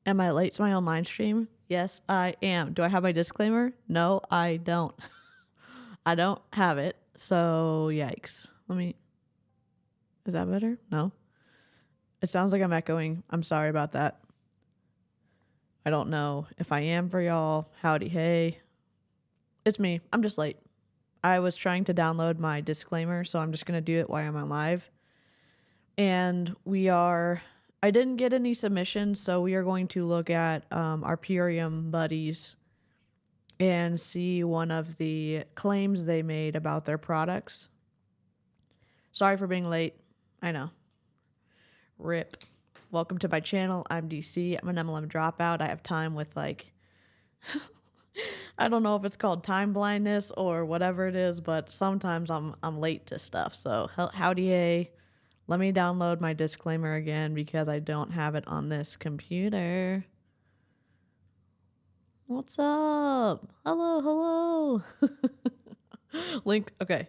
Am I late to my online stream? Yes, I am. Do I have my disclaimer? No, I don't. I don't have it. So, yikes. Is that better? No. It sounds like I'm echoing. I'm sorry about that. I don't know if I am for y'all. Howdy, hey. It's me. I'm just late. I was trying to download my disclaimer, so I'm just going to do it while I'm on live. And I didn't get any submissions, so we are going to look at our Purium buddies and see one of the claims they made about their products. Sorry for being late. I know. RIP. Welcome to my channel. I'm DC. I'm an MLM dropout. I have time with I don't know if it's called time blindness or whatever it is, but sometimes I'm late to stuff. So howdy, hey. Let me download my disclaimer again because I don't have it on this computer. What's up? Hello. Link. Okay.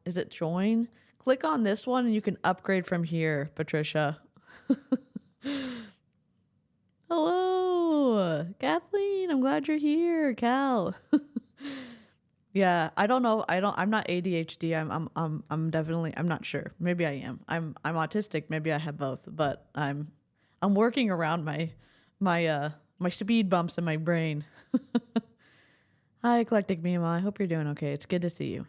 Is it join? Click on this one and you can upgrade from here, Patricia. Hello, Kathleen. I'm glad you're here, Cal. Yeah, I don't know. I'm not ADHD. I'm definitely. I'm not sure. Maybe I am. I'm autistic. Maybe I have both. But I'm working around my speed bumps in my brain. Hi, Eclectic Mima. I hope you're doing okay. It's good to see you.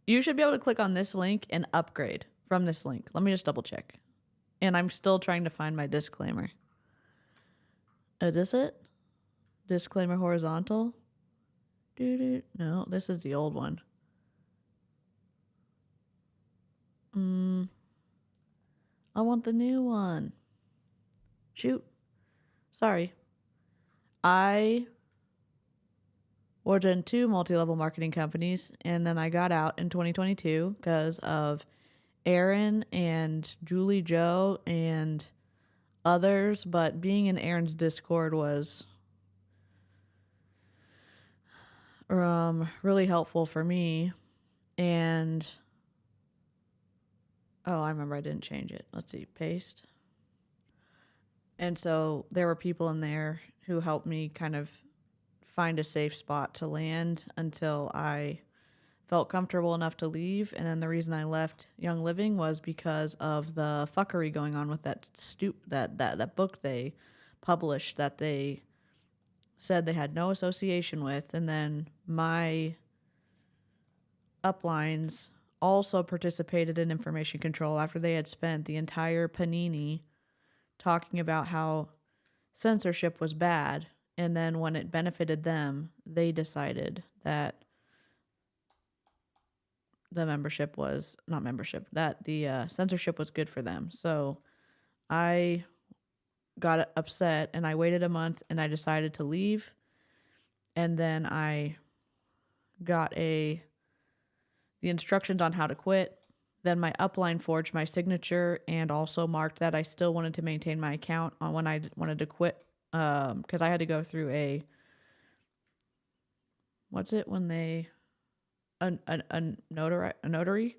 You should be able to click on this link and upgrade from this link. Let me just double check. And I'm still trying to find my disclaimer. Is this it? Disclaimer horizontal? No, this is the old one. I want the new one. Shoot. Sorry. I was in 2 multi-level marketing companies, and then I got out in 2022 because of Aaron and Julie Joe and others, but being in Aaron's Discord was really helpful for me. And I remember I didn't change it. Let's see, paste. And so there were people in there who helped me kind of find a safe spot to land until I felt comfortable enough to leave. And then the reason I left Young Living was because of the fuckery going on with that book they published that they said they had no association with. And then my uplines also participated in information control after they had spent the entire panini talking about how censorship was bad. And then when it benefited them, they decided that the censorship was good for them. So I got upset and I waited a month and I decided to leave. And then I got the instructions on how to quit. Then my upline forged my signature and also marked that I still wanted to maintain my account on when I wanted to quit. Because I had to go through a notary.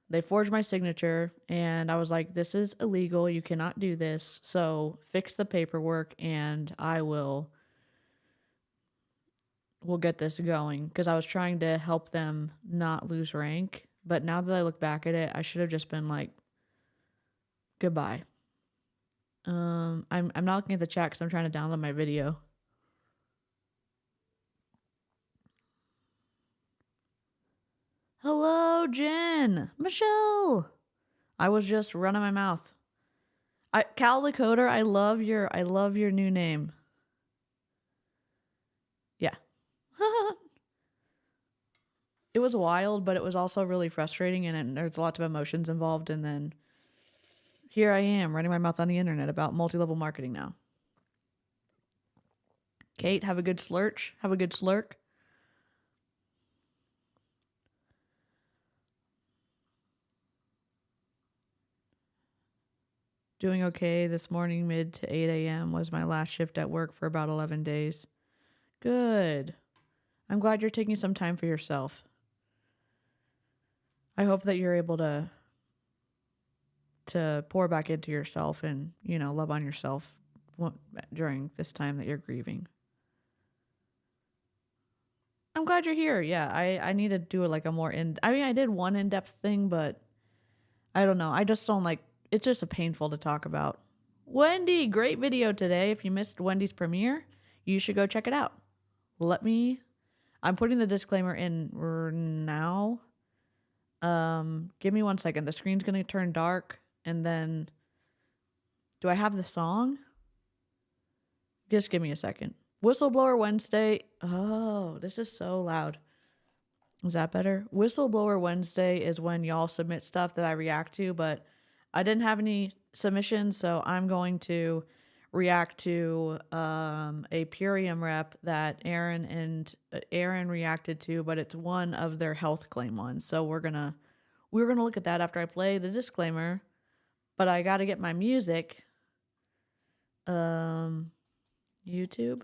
They forged my signature and I was like, this is illegal. You cannot do this. So fix the paperwork and we'll get this going. Because I was trying to help them not lose rank. But now that I look back at it, I should have just been like, goodbye. I'm not looking at the chat because I'm trying to download my video. Hello, Jen. Michelle. I was just running my mouth. Cal the Coder, I love your new name. Yeah. It was wild, but it was also really frustrating, and there's lots of emotions involved. And then here I am running my mouth on the internet about multi-level marketing now. Kate, have a good slurch. Have a good slurk. Doing okay this morning, mid to 8 a.m. was my last shift at work for about 11 days. Good. I'm glad you're taking some time for yourself. I hope that you're able to to pour back into yourself and, you know, love on yourself during this time that you're grieving. I'm glad you're here. Yeah, I need to do like a more I did one in-depth thing, but I don't know. I just don't like, it's just a painful to talk about. Wendy, great video today. If you missed Wendy's premiere, you should go check it out. I'm putting the disclaimer in now. Give me 1 second. The screen's going to turn dark, and then do I have the song? Just give me a second. Whistleblower Wednesday. Oh, this is so loud. Is that better? Whistleblower Wednesday is when y'all submit stuff that I react to, but I didn't have any submissions, so I'm going to react to a Purium rep that Aaron reacted to, but it's one of their health claim ones. So we're gonna look at that after I play the disclaimer. But I got to get my music. YouTube.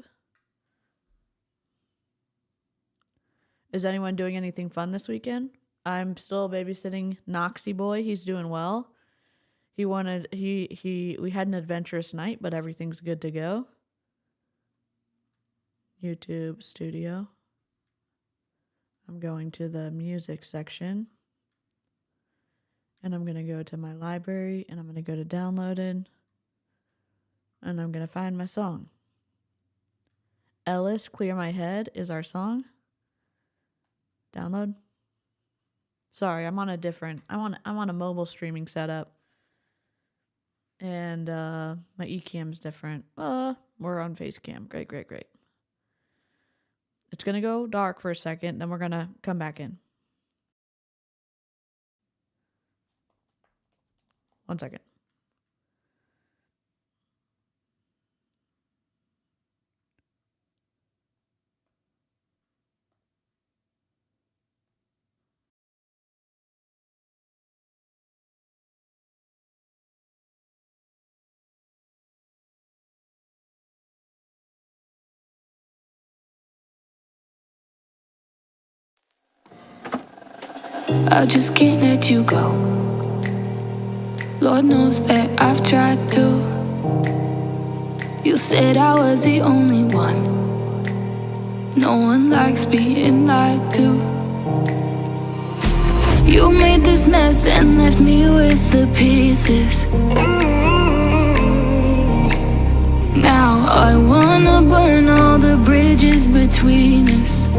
Is anyone doing anything fun this weekend? I'm still babysitting Noxy Boy. He's doing well. We had an adventurous night, but everything's good to go. YouTube Studio. I'm going to the music section. And I'm going to go to my library, and I'm going to go to downloaded. And I'm going to find my song. Ellis, Clear My Head is our song. Download. Sorry, I'm on a mobile streaming setup. And my eCam's different. We're on Facecam. Great. It's going to go dark for a second, then we're going to come back in. 1 second. I just can't let you go. Lord knows that I've tried to. You said I was the only one. No one likes being lied to. You made this mess and left me with the pieces. Now I wanna burn all the bridges between us.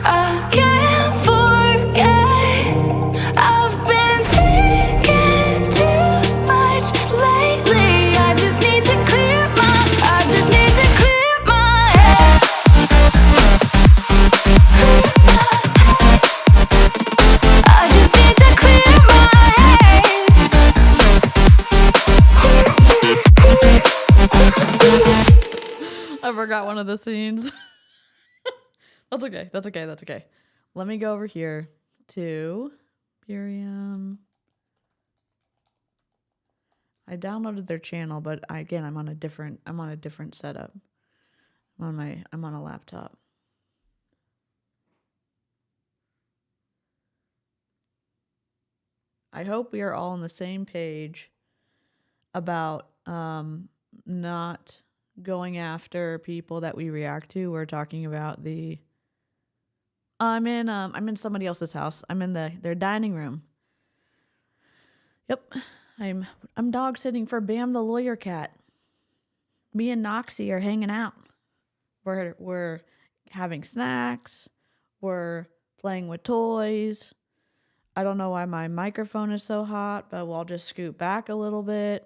I can't forget. I've been thinking too much lately. I just need to clear my head. I just need to clear my head. I forgot one of the scenes. That's okay. Let me go over here to Purium. I downloaded their channel, but I'm on a different setup. I'm on a laptop. I hope we are all on the same page about not going after people that we react to. We're talking about I'm in somebody else's house. I'm in their dining room. Yep. I'm dog sitting for Bam the lawyer cat. Me and Noxy are hanging out. We're having snacks. We're playing with toys. I don't know why my microphone is so hot, but we'll just scoot back a little bit.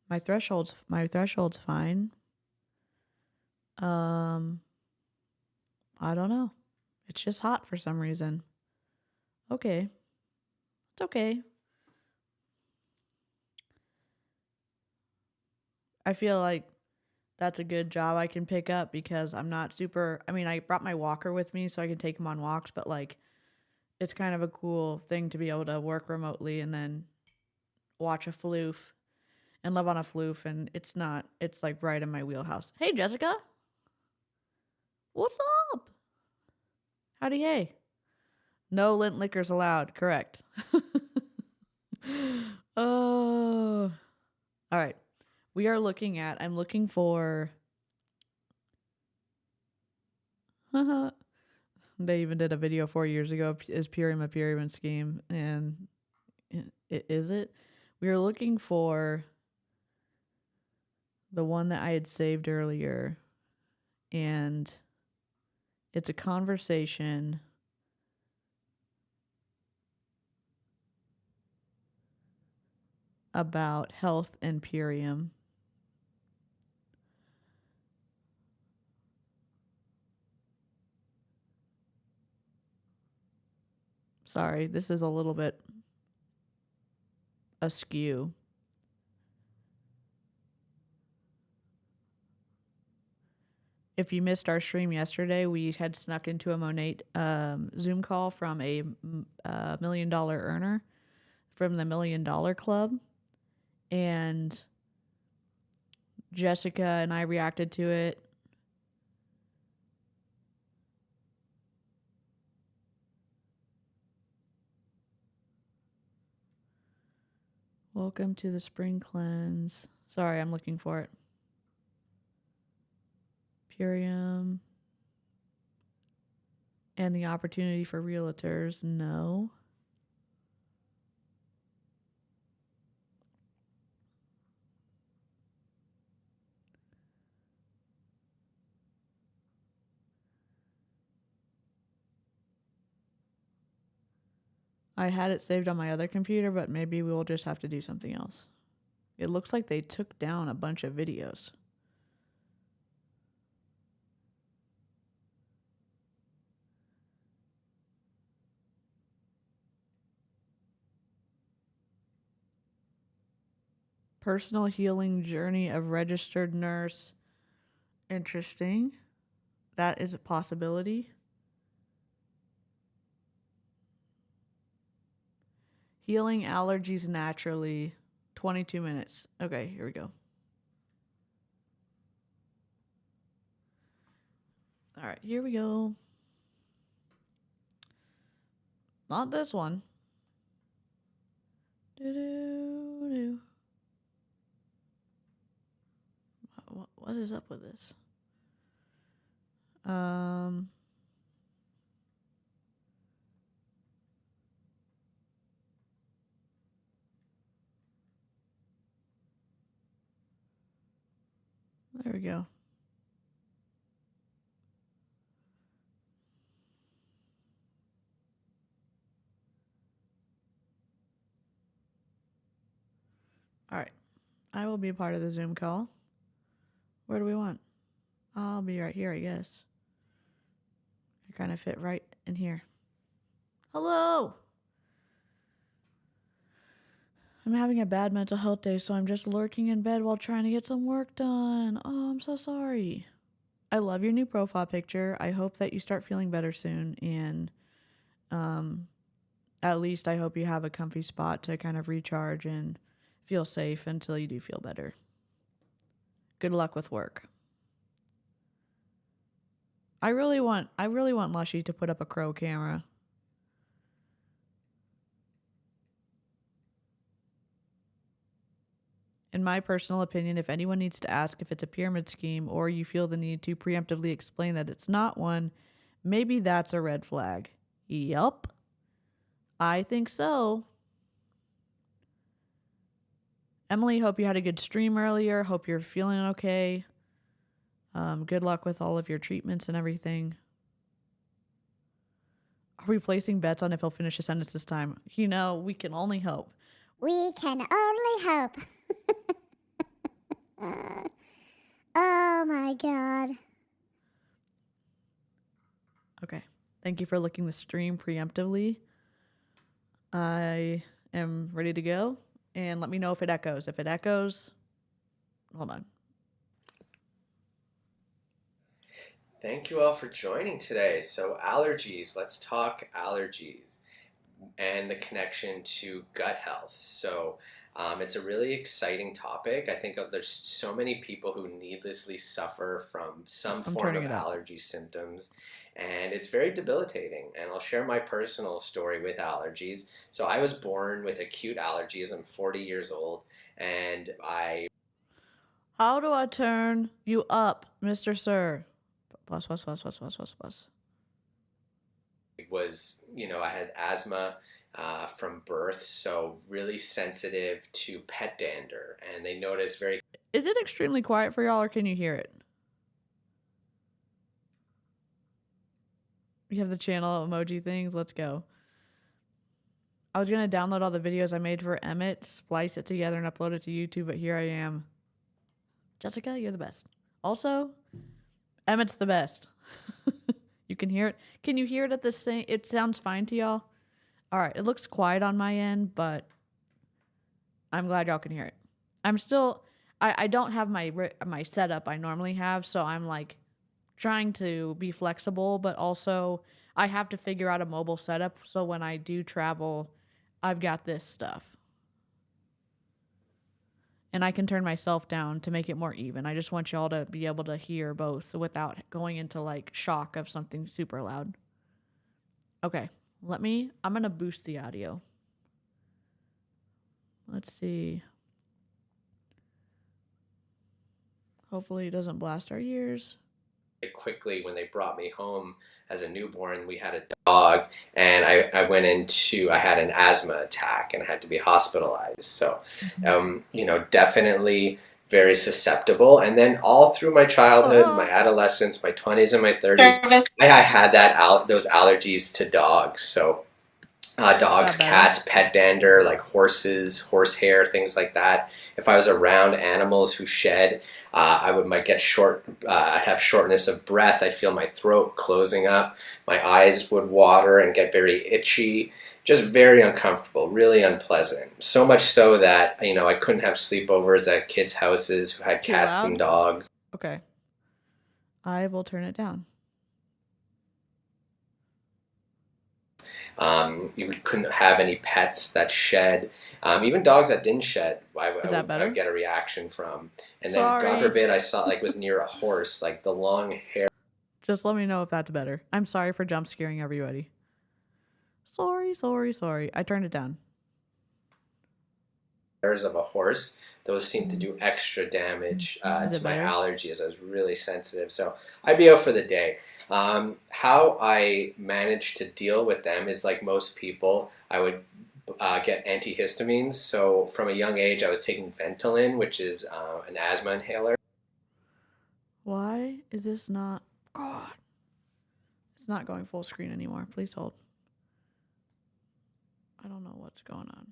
My threshold's fine. I don't know. It's just hot for some reason. Okay. It's okay. I feel like that's a good job I can pick up because I'm not super... I brought my walker with me so I can take him on walks, but it's kind of a cool thing to be able to work remotely and then watch a floof and live on a floof, and it's right in my wheelhouse. Hey, Jessica. What's up? Howdy hey. No lint liquors allowed. Correct. Oh. All right. I'm looking for. They even did a video 4 years ago. Is Purium a pyramid scheme? And is it? We are looking for the one that I had saved earlier. And it's a conversation about health and Purium. Sorry, this is a little bit askew. If you missed our stream yesterday, we had snuck into a Monate Zoom call from a $1 million earner from the $1 Million Club. And Jessica and I reacted to it. Welcome to the spring cleanse. Sorry, I'm looking for it. Purium. And the opportunity for realtors. No. I had it saved on my other computer, but maybe we'll just have to do something else. It looks like they took down a bunch of videos. Personal healing journey of registered nurse. Interesting. That is a possibility. Healing allergies naturally. 22 minutes. Okay, here we go. All right, here we go. Not this one. What is up with this? There we go. All right. I will be a part of the Zoom call. Where do we want? I'll be right here, I guess. I kind of fit right in here. Hello! I'm having a bad mental health day, so I'm just lurking in bed while trying to get some work done. Oh, I'm so sorry. I love your new profile picture. I hope that you start feeling better soon. And at least I hope you have a comfy spot to kind of recharge and feel safe until you do feel better. Good luck with work. I really want Lushy to put up a crow camera. In my personal opinion, if anyone needs to ask if it's a pyramid scheme or you feel the need to preemptively explain that it's not one, maybe that's a red flag. Yup. I think so. Emily, hope you had a good stream earlier. Hope you're feeling okay. Good luck with all of your treatments and everything. Are we placing bets on if he'll finish a sentence this time? You know, we can only hope. We can only hope. Oh my God. Okay. Thank you for looking the stream preemptively. I am ready to go. And let me know if it echoes. If it echoes, hold on. Thank you all for joining today. So allergies, let's talk allergies and the connection to gut health. So it's a really exciting topic. I think there's so many people who needlessly suffer from some form of allergy symptoms. and it's very debilitating. And I'll share my personal story with allergies. So I was born with acute allergies. I'm 40 years old, and I How do I turn you up, Mr. Sir? Plus, plus, plus, plus, plus, plus, plus. was, I had asthma from birth, so really sensitive to pet dander. And they noticed very Is it extremely quiet for y'all, or can you hear it? You have the channel emoji things. Let's go. I was going to download all the videos I made for Emmett, splice it together, and upload it to YouTube, but here I am. Jessica, you're the best. Also, Emmett's the best. You can hear it. Can you hear it at the same? It sounds fine to y'all? All right. It looks quiet on my end, but I'm glad y'all can hear it. I'm still... I don't have my setup I normally have, so I'm like trying to be flexible, but also I have to figure out a mobile setup so when I do travel, I've got this stuff. And I can turn myself down to make it more even. I just want y'all to be able to hear both without going into like shock of something super loud. Okay, I'm going to boost the audio. Let's see. Hopefully it doesn't blast our ears. quickly when they brought me home as a newborn. We had a dog, and I had an asthma attack and I had to be hospitalized. So, definitely very susceptible. And then all through my childhood, my adolescence, my 20s and my 30s, I had those allergies to dogs. So dogs, cats, pet dander, like horses, horsehair, things like that. If I was around animals who shed, I'd have shortness of breath. I'd feel my throat closing up. My eyes would water and get very itchy. Just very uncomfortable, really unpleasant. So much so that, I couldn't have sleepovers at kids' houses who had cats and dogs. Okay. I will turn it down. You couldn't have any pets that shed. Even dogs that didn't shed, I would get a reaction from. And then, God forbid, I saw was near a horse, like the long hair. Just let me know if that's better. I'm sorry for jump scaring everybody. Sorry. I turned it down. Hairs of a horse. Those seem to do extra damage to my allergies. I was really sensitive, so I'd be out for the day. How I managed to deal with them is like most people, I would get antihistamines. So from a young age, I was taking Ventolin, which is an asthma inhaler. Why is this not... God. It's not going full screen anymore. Please hold. I don't know what's going on.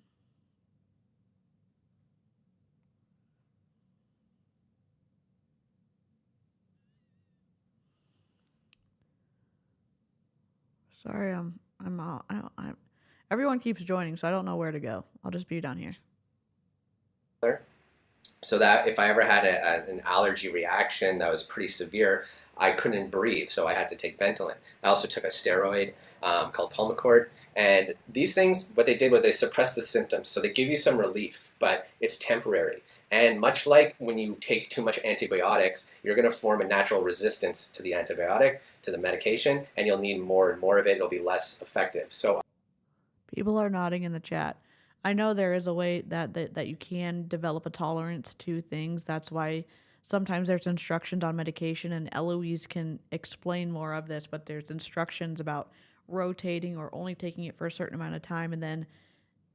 Sorry, I'm out. Everyone keeps joining, so I don't know where to go. I'll just be down here. So that if I ever had an allergy reaction that was pretty severe, I couldn't breathe, so I had to take Ventolin. I also took a steroid called Pulmicort. And these things, what they did was they suppressed the symptoms. So they give you some relief, but it's temporary. And much like when you take too much antibiotics, you're going to form a natural resistance to the antibiotic, to the medication, and you'll need more and more of it. It'll be less effective. So people are nodding in the chat. I know there is a way that you can develop a tolerance to things. That's why sometimes there's instructions on medication, and Eloise can explain more of this, but there's instructions about rotating or only taking it for a certain amount of time and then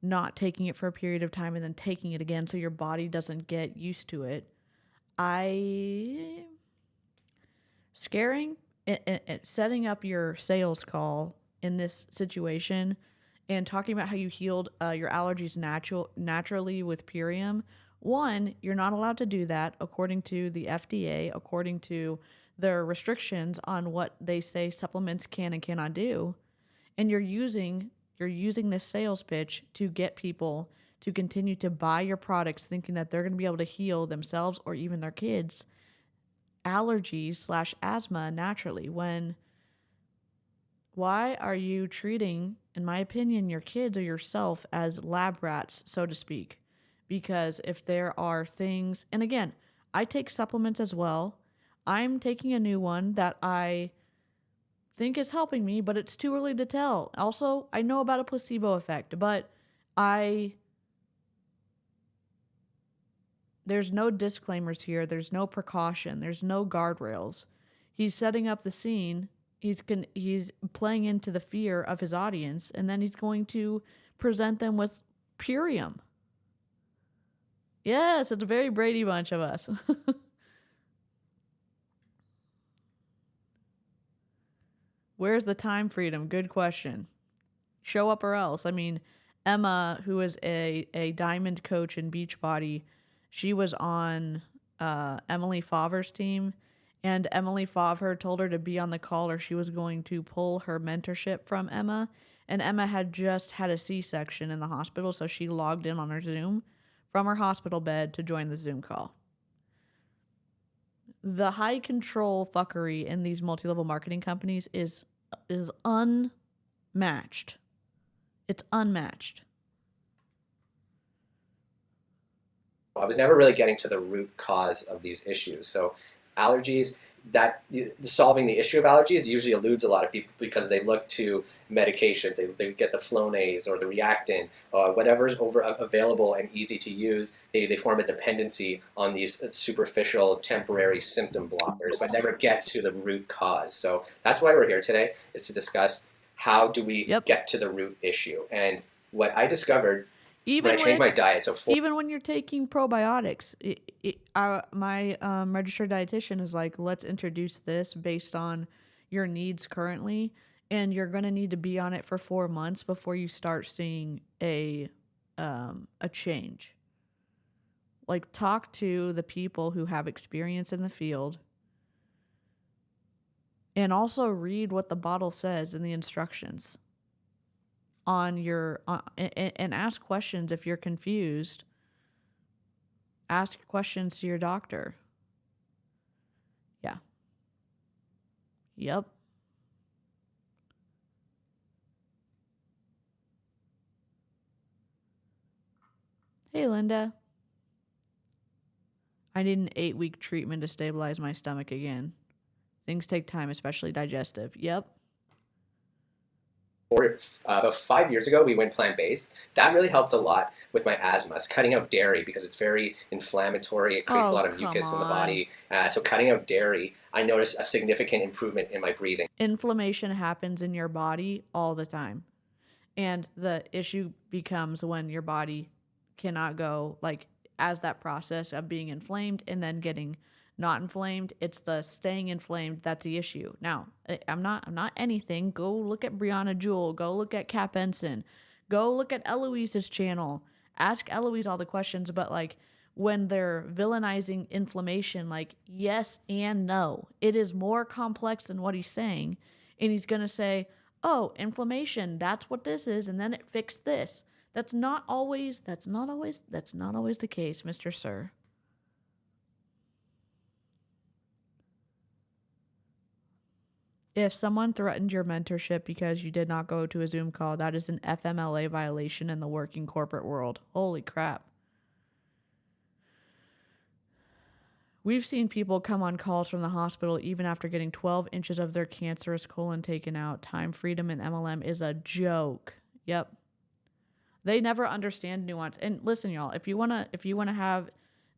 not taking it for a period of time and then taking it again so your body doesn't get used to it. Setting up your sales call in this situation and talking about how you healed your allergies naturally with Purium. One, you're not allowed to do that according to the FDA, according to their restrictions on what they say supplements can and cannot do. And you're using this sales pitch to get people to continue to buy your products thinking that they're going to be able to heal themselves or even their kids allergies/asthma naturally. Why are you treating, in my opinion, your kids or yourself as lab rats, so to speak? Because if there are things, and again, I take supplements as well. I'm taking a new one that I think is helping me, but it's too early to tell. Also, I know about a placebo effect, but there's no disclaimers here. There's no precaution. There's no guardrails. He's setting up the scene. He's playing into the fear of his audience, and then he's going to present them with Purium. Yes, it's a very Brady Bunch of us. Where's the time freedom? Good question. Show up or else. I mean, Emma, who is a diamond coach in Beachbody, she was on Emily Favr's team, and Emily Favre told her to be on the call or she was going to pull her mentorship from Emma. And Emma had just had a C-section in the hospital, so she logged in on her Zoom from her hospital bed to join the Zoom call. The high control fuckery in these multi-level marketing companies is unmatched. It's unmatched. I was never really getting to the root cause of these issues. So allergies, that solving the issue of allergies usually eludes a lot of people because they look to medications. They get the Flonase or the Reactant, whatever's available and easy to use. They form a dependency on these superficial temporary symptom blockers, but never get to the root cause. So that's why we're here today, is to discuss how do we get to the root issue. And what I discovered when I changed my diet, even when you're taking probiotics, my registered dietitian is like, let's introduce this based on your needs currently, and you're going to need to be on it for 4 months before you start seeing a change. Like, talk to the people who have experience in the field, and also read what the bottle says in the instructions on your and ask questions if you're confused. Ask questions to your doctor. Yeah. Yep. Hey, Linda. I need an 8-week treatment to stabilize my stomach again. Things take time, especially digestive. Yep. About 5 years ago, we went plant-based. That really helped a lot with my asthma. It's cutting out dairy because it's very inflammatory. It creates a lot of mucus in the body. So cutting out dairy, I noticed a significant improvement in my breathing. Inflammation happens in your body all the time. And the issue becomes when your body cannot go, like, as that process of being inflamed and then getting not inflamed. It's the staying inflamed that's the issue. Now, I'm not anything. Go look at Brianna Jewell. Go look at Cap Benson. Go look at Eloise's channel. Ask Eloise all the questions, but like when they're villainizing inflammation, like yes and no. It is more complex than what he's saying. And he's going to say, oh, inflammation, that's what this is, and then it fixed this. That's not always the case, Mr. Sir. If someone threatened your mentorship because you did not go to a Zoom call, that is an FMLA violation in the working corporate world. Holy crap. We've seen people come on calls from the hospital even after getting 12 inches of their cancerous colon taken out. Time freedom in MLM is a joke. Yep. They never understand nuance. And listen, y'all, if you wanna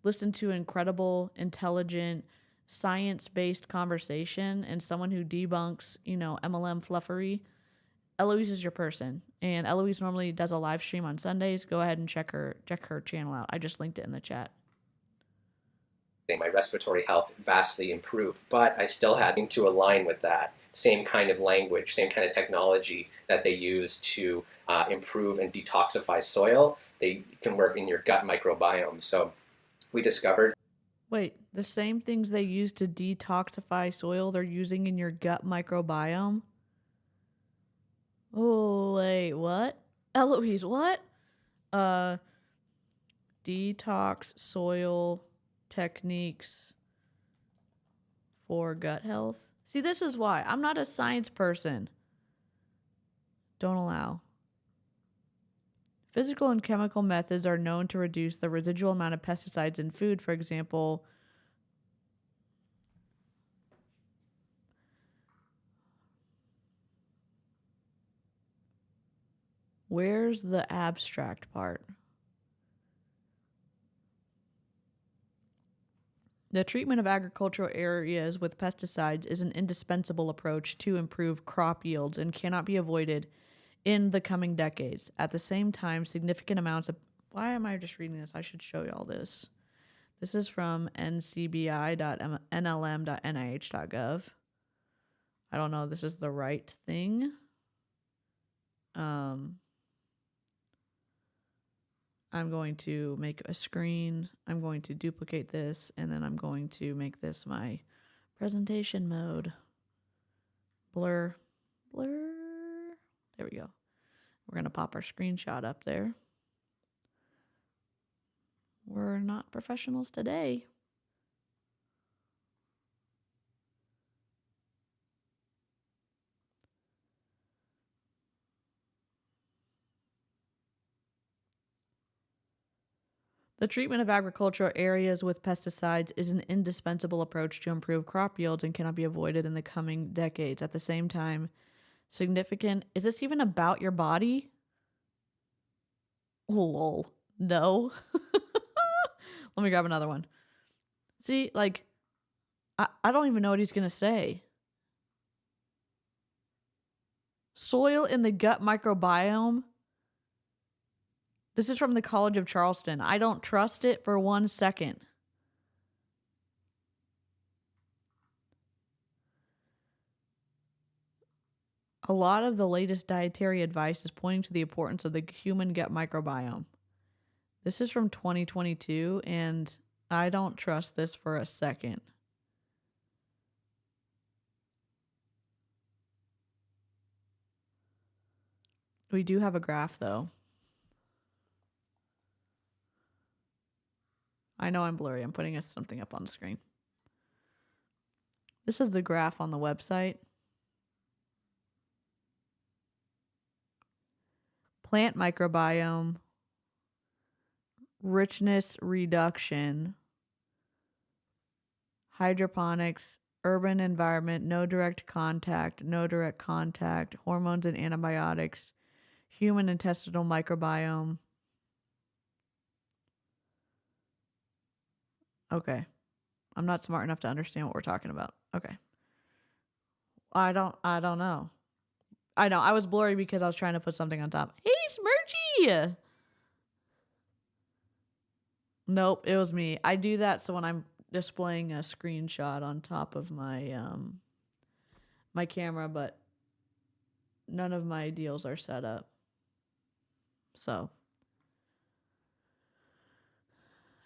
listen to incredible, intelligent, science-based conversation and someone who debunks, MLM fluffery, Eloise is your person. And Eloise normally does a live stream on Sundays. Go ahead and check her channel out. I just linked it in the chat. My respiratory health vastly improved, but I still had to align with that same kind of language, same kind of technology that they use to improve and detoxify soil. They can work in your gut microbiome. So we discovered. Wait, the same things they use to detoxify soil, they're using in your gut microbiome? Oh, wait, what? Eloise, what? Detox soil techniques for gut health. See, this is why. I'm not a science person. Don't allow. Physical and chemical methods are known to reduce the residual amount of pesticides in food. For example, Where's the abstract part? The treatment of agricultural areas with pesticides is an indispensable approach to improve crop yields and cannot be avoided in the coming decades. At the same time, significant amounts of... Why am I just reading this? I should show y'all this. This is from ncbi.nlm.nih.gov. I don't know if this is the right thing. I'm going to make a screen. I'm going to duplicate this, and then I'm going to make this my presentation mode. Blur. There we go. We're going to pop our screenshot up there. We're not professionals today. The treatment of agricultural areas with pesticides is an indispensable approach to improve crop yields and cannot be avoided in the coming decades. At the same time, significant... Is this even about your body? Lol. No. Let me grab another one. See, like, I don't even know what he's going to say. Soil in the gut microbiome. This is from the College of Charleston. I don't trust it for 1 second. A lot of the latest dietary advice is pointing to the importance of the human gut microbiome. This is from 2022, and I don't trust this for a second. We do have a graph, though. I know I'm blurry. I'm putting something up on the screen. This is the graph on the website. Plant microbiome, richness reduction, hydroponics, urban environment, no direct contact, hormones and antibiotics, human intestinal microbiome. Okay. I'm not smart enough to understand what we're talking about. Okay. I don't know. I know. I was blurry because I was trying to put something on top. Hey, Smirchy! Nope, it was me. I do that so when I'm displaying a screenshot on top of my my camera, but none of my deals are set up. So,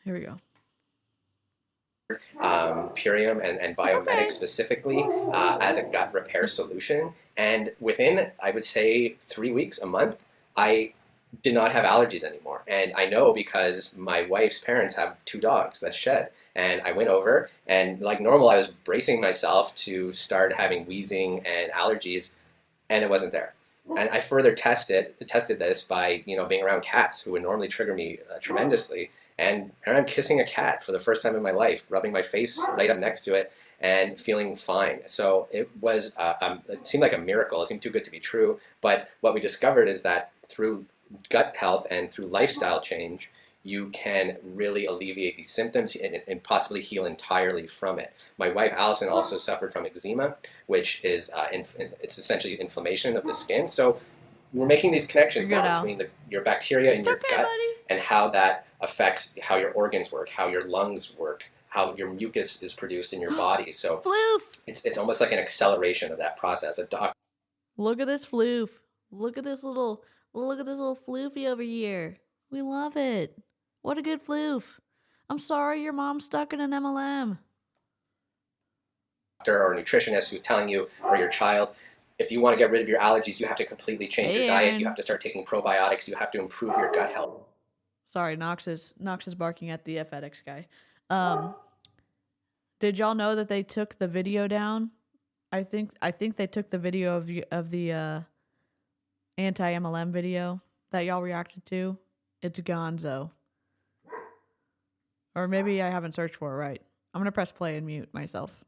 here we go. Purium and Biomedic specifically as a gut repair solution. And within, I would say, 3 weeks, a month, I did not have allergies anymore. And I know because my wife's parents have 2 dogs that shed. And I went over, and like normal, I was bracing myself to start having wheezing and allergies, and it wasn't there. And I further tested this by being around cats who would normally trigger me tremendously. And I'm kissing a cat for the first time in my life, rubbing my face right up next to it and feeling fine. So it was, it seemed like a miracle. It seemed too good to be true. But what we discovered is that through gut health and through lifestyle change, you can really alleviate these symptoms and possibly heal entirely from it. My wife, Allison, also suffered from eczema, which is, it's essentially inflammation of the skin. So we're making these connections now between your bacteria in your gut and how that affects how your organs work, how your lungs work, how your mucus is produced in your body. So it's almost like an acceleration of that process. Look at this floof. Look at this little floofy over here. We love it. What a good floof. I'm sorry your mom's stuck in an MLM. Or a nutritionist who's telling you, or your child, if you want to get rid of your allergies, you have to completely change your diet. You have to start taking probiotics. You have to improve your gut health. Sorry, Knox is barking at the FedEx guy. Did y'all know that they took the video down? I think they took the video of the anti-MLM video that y'all reacted to. It's gonzo. Or maybe I haven't searched for it right. I'm gonna press play and mute myself.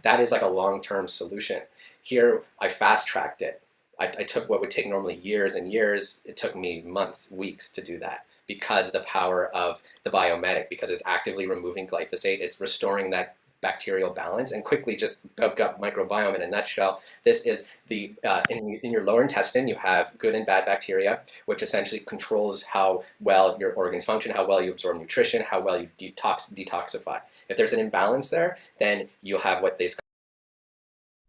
That is like a long-term solution. Here, I fast-tracked it. I took what would take normally years and years. It took me months, weeks to do that because of the power of the biomedic, because it's actively removing glyphosate. It's restoring that bacterial balance and quickly just gut microbiome in a nutshell. This is the, in your lower intestine, you have good and bad bacteria, which essentially controls how well your organs function, how well you absorb nutrition, how well you detoxify. If there's an imbalance there, then you'll have what they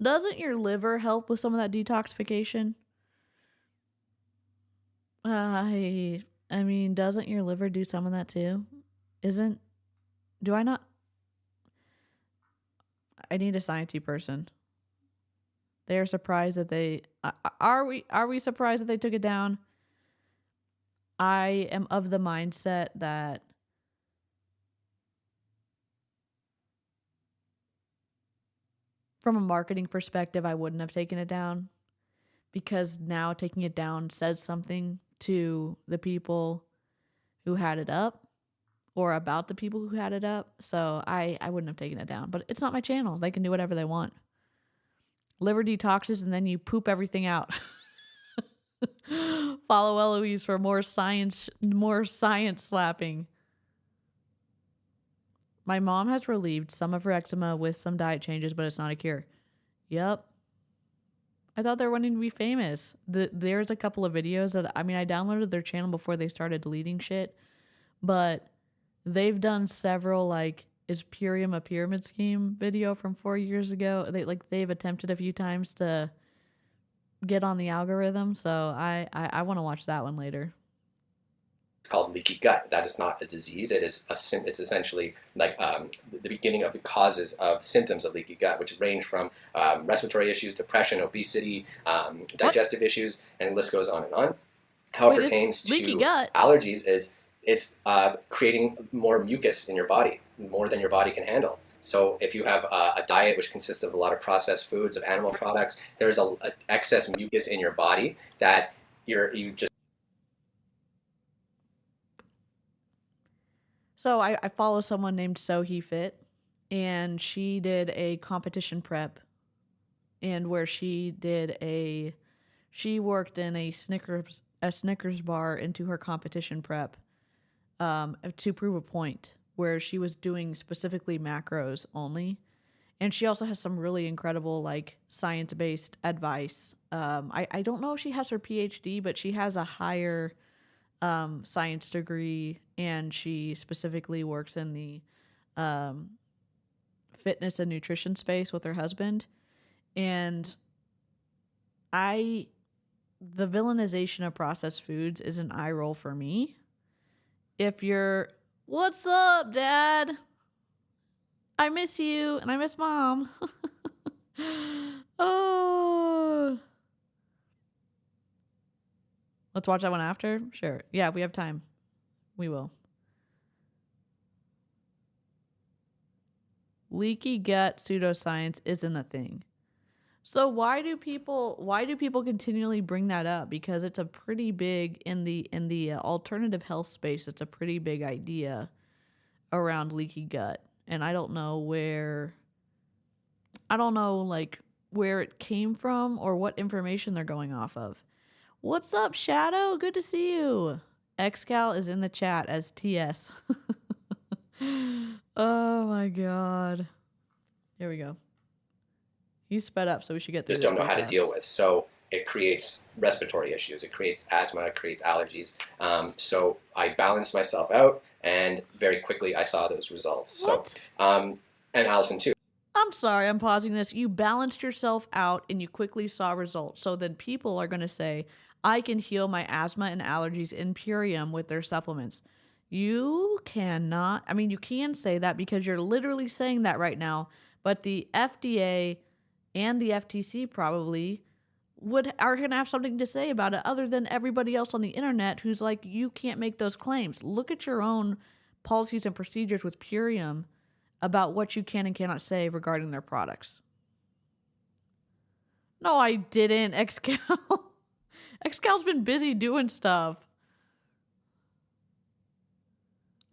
Doesn't your liver help with some of that detoxification? I mean, doesn't your liver do some of that too? Do I not? I need a sciencey person. They are surprised that they are we surprised that they took it down? I am of the mindset that from a marketing perspective, I wouldn't have taken it down, because now taking it down says something to the people who had it up, or about the people who had it up. So I wouldn't have taken it down. But it's not my channel. They can do whatever they want. Liver detoxes and then you poop everything out. Follow Eloise for more science slapping. My mom has relieved some of her eczema with some diet changes, but it's not a cure. Yep. I thought they were wanting to be famous. There's a couple of videos that, I downloaded their channel before they started deleting shit, but they've done several, like, is Purium a pyramid scheme video from 4 years ago. They've attempted a few times to get on the algorithm, so I want to watch that one later. It's called leaky gut. That is not a disease. It's essentially like the beginning of the causes of symptoms of leaky gut, which range from respiratory issues, depression, obesity, digestive issues, and the list goes on and on. How it pertains to allergies is it's creating more mucus in your body, more than your body can handle. So if you have a diet which consists of a lot of processed foods, of animal products, there's a excess mucus in your body that you just. So I follow someone named Sohi Fit, and she did a competition prep, and where she worked in a Snickers bar into her competition prep, to prove a point, where she was doing specifically macros only. And she also has some really incredible, like, science-based advice. I don't know if she has her PhD, but she has a higher science degree, and she specifically works in the fitness and nutrition space with her husband. And the villainization of processed foods is an eye roll for me. If you're, what's up, Dad? I miss you, and I miss Mom. Oh. Let's watch that one after? Sure. Yeah, if we have time, we will. Leaky gut pseudoscience isn't a thing. So why do people continually bring that up? Because it's a pretty big, in the alternative health space, it's a pretty big idea around leaky gut. And I don't know like where it came from or what information they're going off of. What's up, Shadow? Good to see you. Xcal is in the chat as TS. Oh my god. Here we go. He's sped up, so we should get through just this don't know how to fast. deal with. So it creates respiratory issues. It creates asthma. It creates allergies. So I balanced myself out, and very quickly I saw those results. What? So, and Allison too. I'm sorry, I'm pausing this. You balanced yourself out and you quickly saw results. So then people are going to say, I can heal my asthma and allergies in Purium with their supplements. You cannot. I mean, you can say that because you're literally saying that right now. But the FDA and the FTC probably are going to have something to say about it, other than everybody else on the internet who's like, you can't make those claims. Look at your own policies and procedures with Purium about what you can and cannot say regarding their products. No, I didn't, Xcal. Xcal's been busy doing stuff.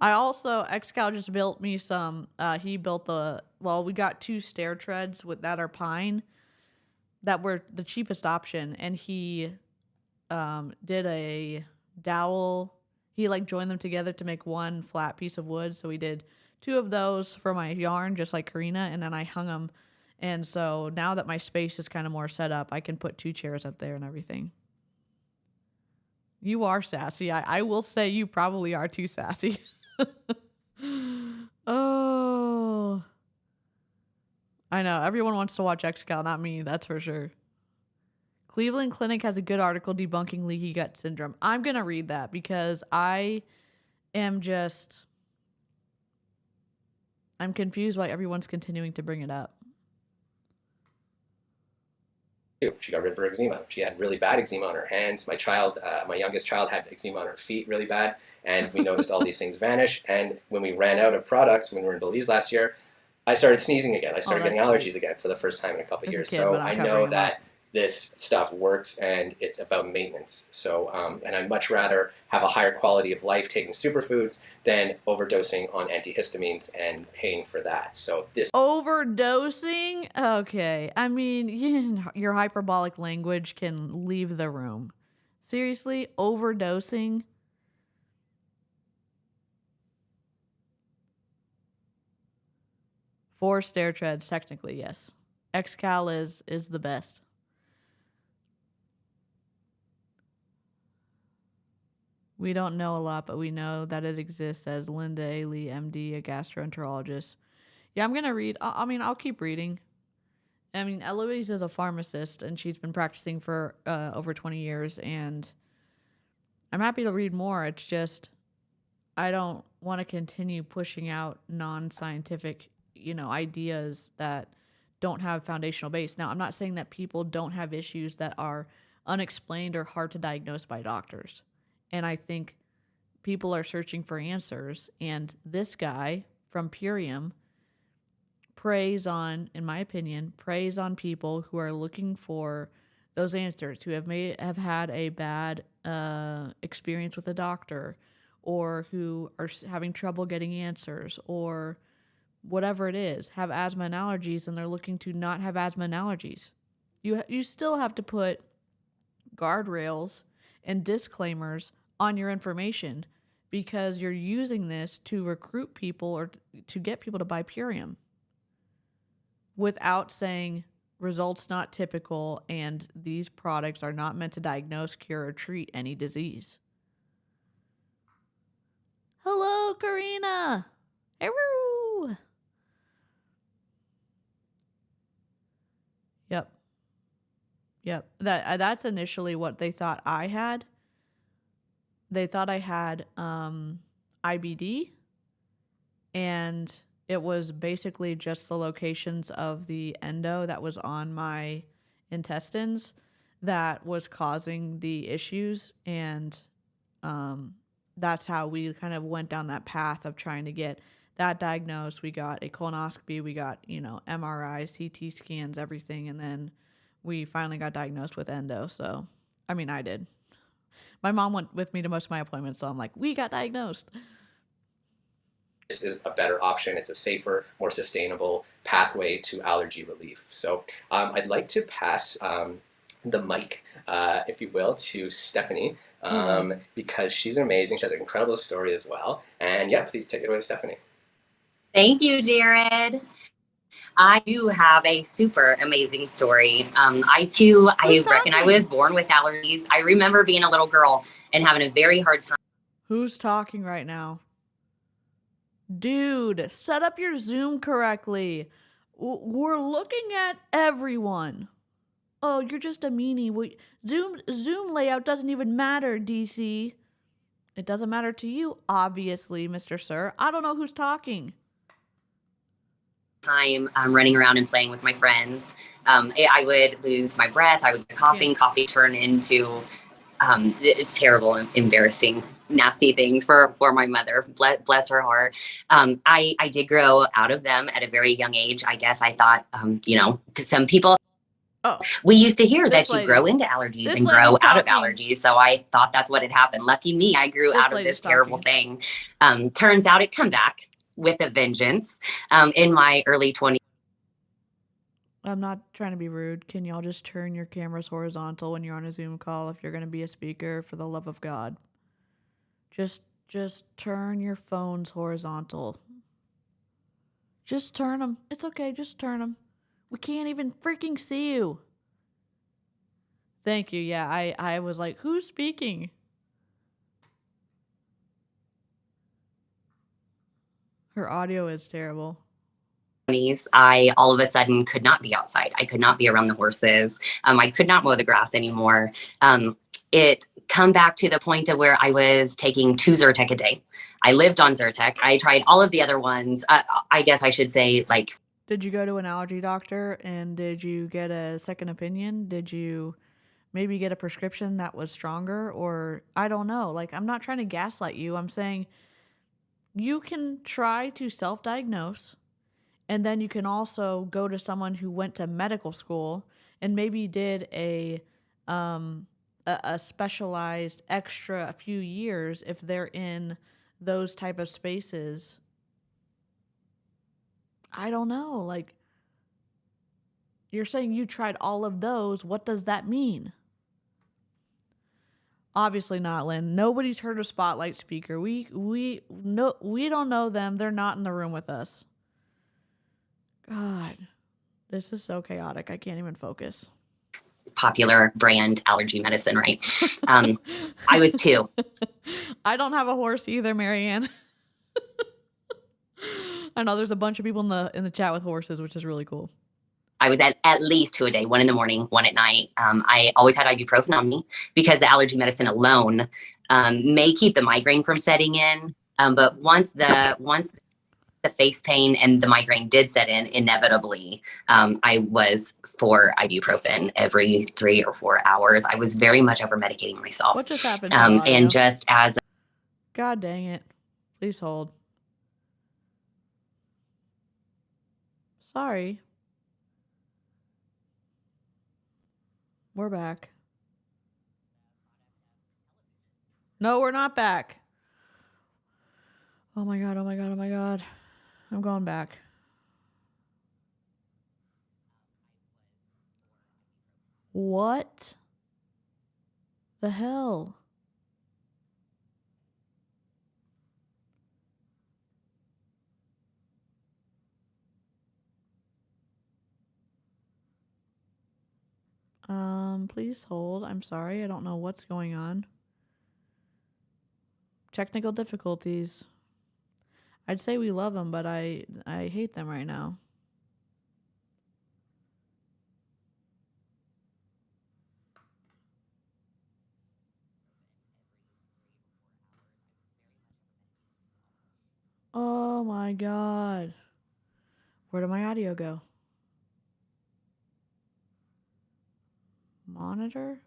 Xcal just built me some, we got 2 stair treads that are pine. that were the cheapest option, and he did a dowel. He like joined them together to make one flat piece of wood. So we did 2 of those for my yarn, just like Karina, and then I hung them. And so now that my space is kind of more set up, I can put 2 chairs up there and everything. You are sassy. I will say you probably are too sassy. Oh, I know. Everyone wants to watch XCal, not me. That's for sure. Cleveland Clinic has a good article debunking leaky gut syndrome. I'm going to read that because I'm confused why everyone's continuing to bring it up. She got rid of her eczema. She had really bad eczema on her hands. My youngest child had eczema on her feet really bad, and we noticed all these things vanish. And when we ran out of products, when we were in Belize last year, I started sneezing again. I started getting allergies again for the first time in a couple of years. So I know that this stuff works, and it's about maintenance. So, and I'd much rather have a higher quality of life taking superfoods than overdosing on antihistamines and paying for that. So this overdosing? Okay. I mean, your hyperbolic language can leave the room. Seriously, overdosing? For stair treads, technically, yes. XCal is the best. We don't know a lot, but we know that it exists, as Linda A. Lee, MD, a gastroenterologist. Yeah, I'm going to read. I'll keep reading. I mean, Eloise is a pharmacist, and she's been practicing for over 20 years, and I'm happy to read more. It's just I don't want to continue pushing out non-scientific, ideas that don't have foundational base. Now, I'm not saying that people don't have issues that are unexplained or hard to diagnose by doctors. And I think people are searching for answers. And this guy from Purium in my opinion, preys on people who are looking for those answers, who have had a bad experience with a doctor, or who are having trouble getting answers, or whatever it is, have asthma and allergies, and they're looking to not have asthma and allergies. You still have to put guardrails and disclaimers on your information, because you're using this to recruit people or to get people to buy Purium without saying results not typical and these products are not meant to diagnose, cure, or treat any disease. Hello, Karina. Hello. Yep. That's initially what they thought I had. They thought I had IBD, and it was basically just the locations of the endo that was on my intestines that was causing the issues, and that's how we kind of went down that path of trying to get that diagnosed. We got a colonoscopy, we got, MRI, CT scans, everything, and then we finally got diagnosed with endo. So, I did. My mom went with me to most of my appointments, so I'm like, we got diagnosed. This is a better option. It's a safer, more sustainable pathway to allergy relief. So I'd like to pass the mic, if you will, to Stephanie, because she's amazing. She has an incredible story as well. And yeah, please take it away, Stephanie. Thank you, Jared. I do have a super amazing story. I reckon I was born with allergies. I remember being a little girl and having a very hard time. Who's talking right now? Dude, set up your Zoom correctly. We're looking at everyone. Oh, you're just a meanie. Zoom layout doesn't even matter, DC. It doesn't matter to you, obviously, Mr. Sir. I don't know who's talking. Time running around and playing with my friends. I would lose my breath. I would get coughing. Yes. Coffee turn into it's terrible, embarrassing, nasty things for my mother. Bless her heart. I did grow out of them at a very young age. I guess I thought, some people. Oh, we used to hear that you grow into allergies and grow out of allergies. So I thought that's what had happened. Lucky me, I grew out of this terrible thing. Turns out it come back with a vengeance in my early 20s. I'm not trying to be rude. Can y'all just turn your cameras horizontal when you're on a Zoom call if you're going to be a speaker, for the love of God? Just turn your phones horizontal. Just turn them. It's okay. Just turn them. We can't even freaking see you. Thank you. Yeah, I was like, who's speaking? Her audio is terrible. I all of a sudden could not be outside. I could not be around the horses. I could not mow the grass anymore. It come back to the point of where I was taking 2 Zyrtec a day. I lived on Zyrtec. I tried all of the other ones. I guess I should say, like. Did you go to an allergy doctor and did you get a second opinion? Did you maybe get a prescription that was stronger? Or I don't know. Like, I'm not trying to gaslight you. I'm saying you can try to self-diagnose, and then you can also go to someone who went to medical school and maybe did a specialized extra a few years if they're in those type of spaces. I don't know. Like, you're saying you tried all of those. What does that mean? Obviously not, Lynn. Nobody's heard of Spotlight Speaker. We don't know them. They're not in the room with us. God, this is so chaotic. I can't even focus. Popular brand allergy medicine, right? I was 2. I don't have a horse either, Marianne. I know there's a bunch of people in the chat with horses, which is really cool. I was at least 2 a day, 1 in the morning, 1 at night. I always had ibuprofen on me because the allergy medicine alone may keep the migraine from setting in. But once the face pain and the migraine did set in, inevitably, I was for ibuprofen every 3 or 4 hours. I was very much over medicating myself. What just happened to the audio? And just as. God dang it. Please hold. Sorry. We're back. No, we're not back. Oh my God, oh my God, oh my God. I'm going back. What the hell? Please hold. I'm sorry. I don't know what's going on. Technical difficulties. I'd say we love them, but I hate them right now. Oh my God. Where did my audio go? Monitor?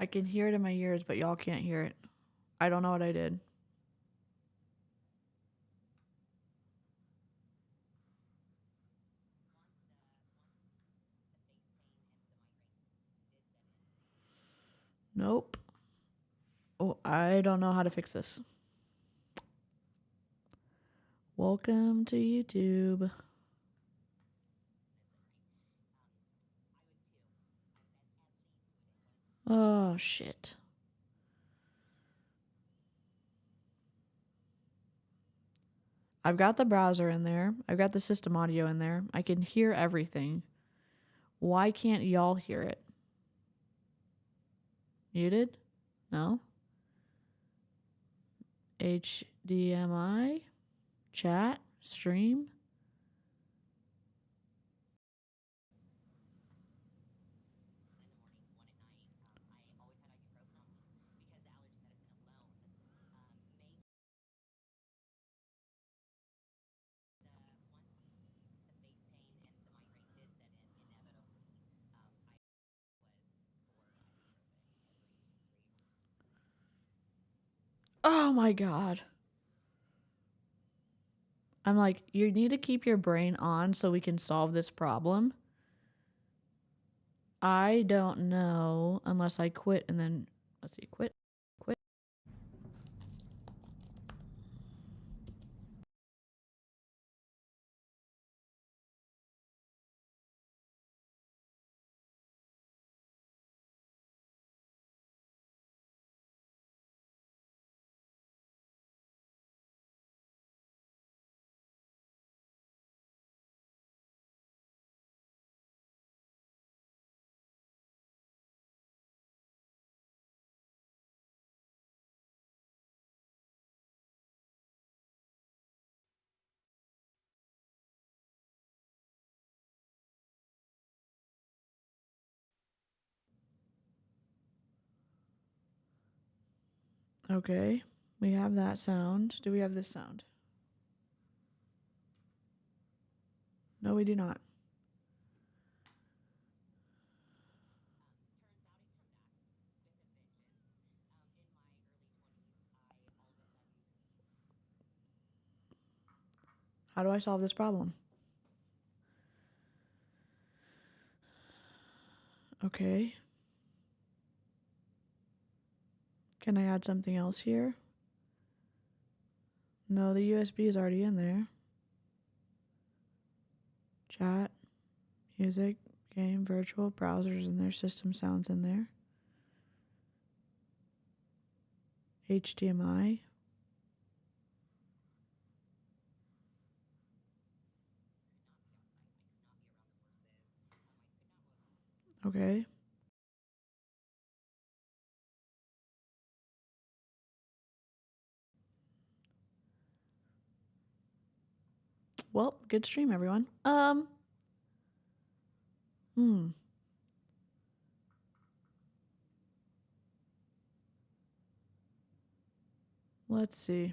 I can hear it in my ears, but y'all can't hear it. I don't know what I did. Nope. Oh, I don't know how to fix this. Welcome to YouTube. Oh, shit. I've got the browser in there. I've got the system audio in there. I can hear everything. Why can't y'all hear it? Muted? No? HDMI? Chat? Stream? Oh my God. I'm like, you need to keep your brain on so we can solve this problem. I don't know unless I quit and then, let's see, quit. Okay, we have that sound. Do we have this sound? No, we do not. How do I solve this problem? Okay. Can I add something else here? No, the USB is already in there. Chat, music, game, virtual, browsers in there, system sounds in there. HDMI. Okay. Well, good stream, everyone. Let's see.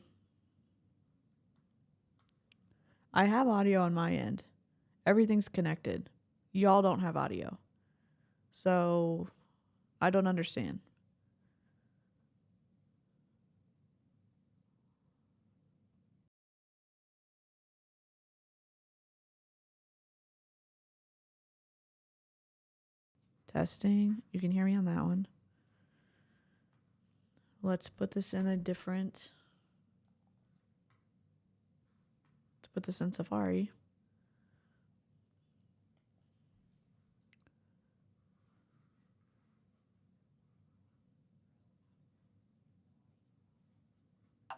I have audio on my end. Everything's connected. Y'all don't have audio. So, I don't understand. Testing. You can hear me on that one. Let's put this in a different... Let's put this in Safari.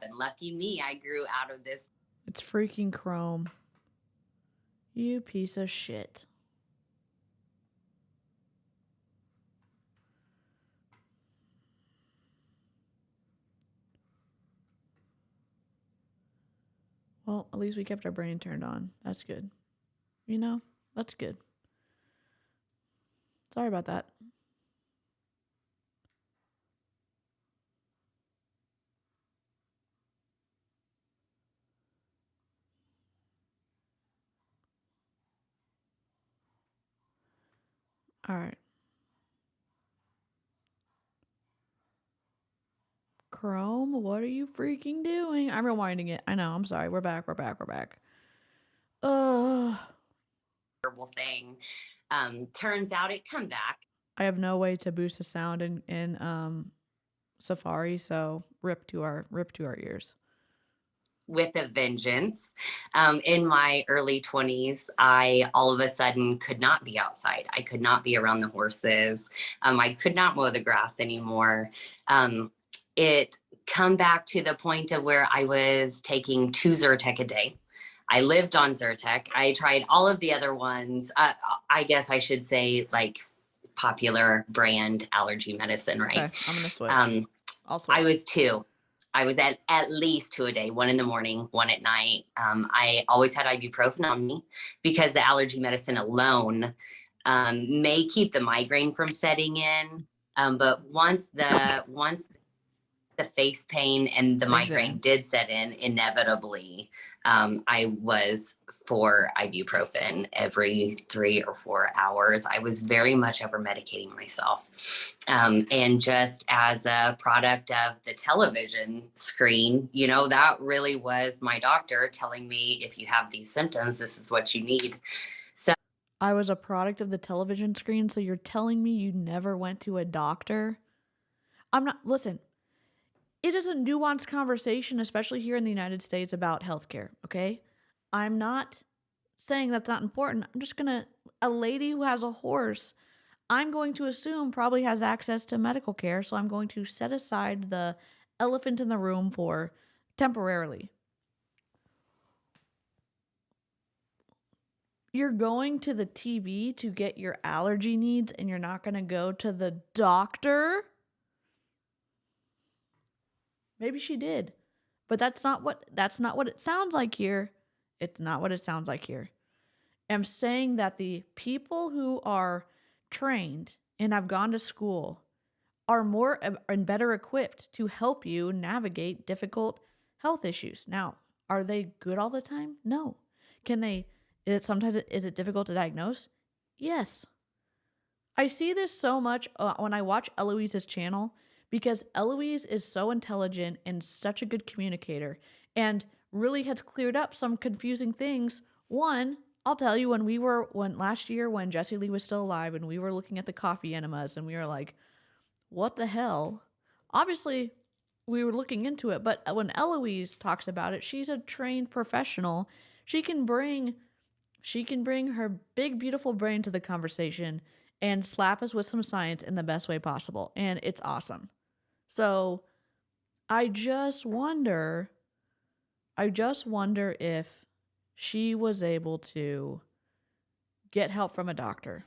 And lucky me, I grew out of this. It's freaking Chrome. You piece of shit. Well, at least we kept our brain turned on. That's good. You know, that's good. Sorry about that. All right. Chrome, what are you freaking doing? I'm rewinding it. I know. I'm sorry. We're back. Terrible thing. Turns out it come back. I have no way to boost the sound in Safari, so rip to our ears. With a vengeance. In my early 20s, I all of a sudden could not be outside. I could not be around the horses. I could not mow the grass anymore. It come back to the point of where I was taking 2 Zyrtec a day. I lived on Zyrtec. I tried all of the other ones. I guess I should say like popular brand allergy medicine, right? Okay, I'm gonna switch. Also, I was 2. I was at least 2 a day, 1 in the morning, 1 at night. I always had ibuprofen on me because the allergy medicine alone may keep the migraine from setting in. But once the face pain and the migraine did set in, inevitably, I was for ibuprofen every 3 or 4 hours. I was very much over medicating myself. And just as a product of the television screen, you know, that really was my doctor telling me, if you have these symptoms, this is what you need. So I was a product of the television screen, so you're telling me you never went to a doctor? Listen, it is a nuanced conversation, especially here in the United States, about healthcare, okay? I'm not saying that's not important. A lady who has a horse, I'm going to assume probably has access to medical care, so I'm going to set aside the elephant in the room for temporarily. You're going to the TV to get your allergy needs and you're not going to go to the doctor? Maybe she did. But that's not what it sounds like here. It's not what it sounds like here. I'm saying that the people who are trained and have gone to school are more and better equipped to help you navigate difficult health issues. Now, are they good all the time? No. Is it difficult to diagnose? Yes. I see this so much when I watch Eloise's channel because Eloise is so intelligent and such a good communicator and really has cleared up some confusing things. One, I'll tell you, when last year when Jesse Lee was still alive and we were looking at the coffee enemas and we were like, what the hell? Obviously, we were looking into it, but when Eloise talks about it, she's a trained professional. She can bring her big, beautiful brain to the conversation and slap us with some science in the best way possible. And it's awesome. So I just wonder if she was able to get help from a doctor.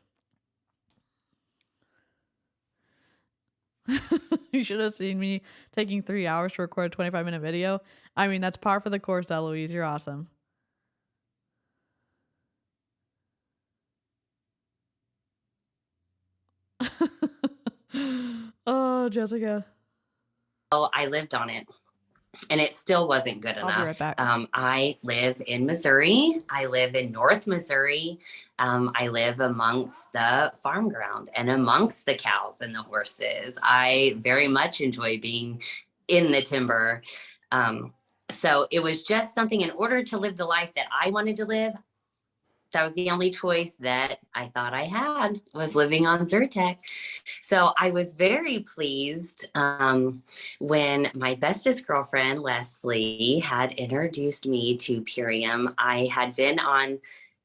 You should have seen me taking 3 hours to record a 25-minute video. I mean, that's par for the course, Eloise. You're awesome. Oh, Jessica. Oh, I lived on it. And it still wasn't good enough. I'll be right back. I live in Missouri. I live in North Missouri. I live amongst the farm ground and amongst the cows and the horses. I very much enjoy being in the timber. So it was just something, in order to live the life that I wanted to live, that was the only choice that I thought I had, was living on Zyrtec. So I was very pleased when my bestest girlfriend, Leslie, had introduced me to Purium. I had been on,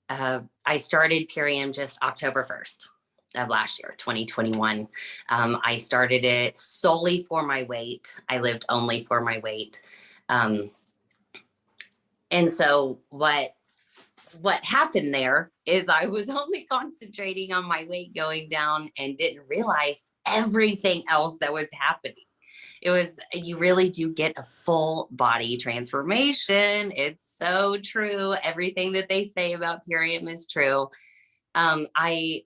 I started Purium just October 1st of last year, 2021. I started it solely for my weight. I lived only for my weight. And so what happened there is I was only concentrating on my weight going down and didn't realize everything else that was happening. You really do get a full body transformation. It's so true. Everything that they say about Purium is true. I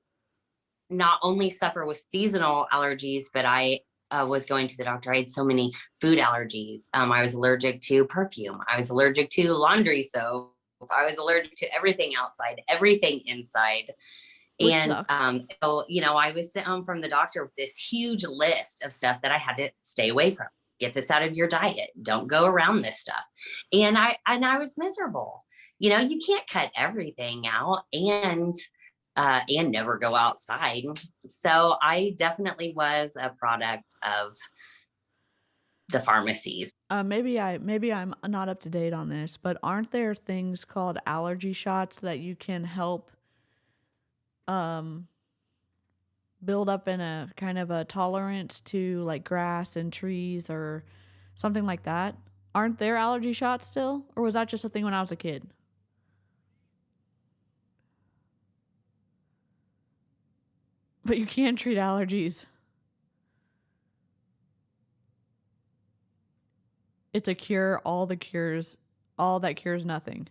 not only suffer with seasonal allergies, but I was going to the doctor. I had so many food allergies. I was allergic to perfume. I was allergic to laundry soap. I was allergic to everything outside, everything inside. Which and sucks. So, I was sent home from the doctor with this huge list of stuff that I had to stay away from. Get this out of your diet. Don't go around this stuff. And I was miserable. You can't cut everything out and never go outside. So I definitely was a product of the pharmacies. Maybe I'm not up to date on this, but aren't there things called allergy shots that you can help build up in a kind of a tolerance to like grass and trees or something like that? Aren't there allergy shots still? Or was that just a thing when I was a kid? But you can't treat allergies. It's a cure, all that cures nothing.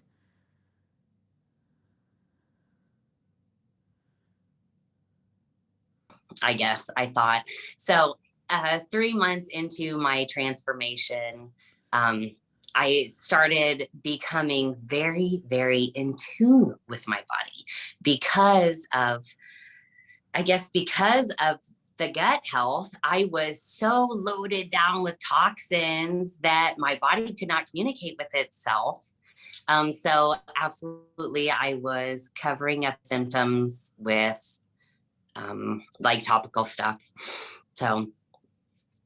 I guess I thought. So 3 months into my transformation, I started becoming very, very in tune with my body because of the gut health. I was so loaded down with toxins that my body could not communicate with itself. So absolutely, I was covering up symptoms with like topical stuff. So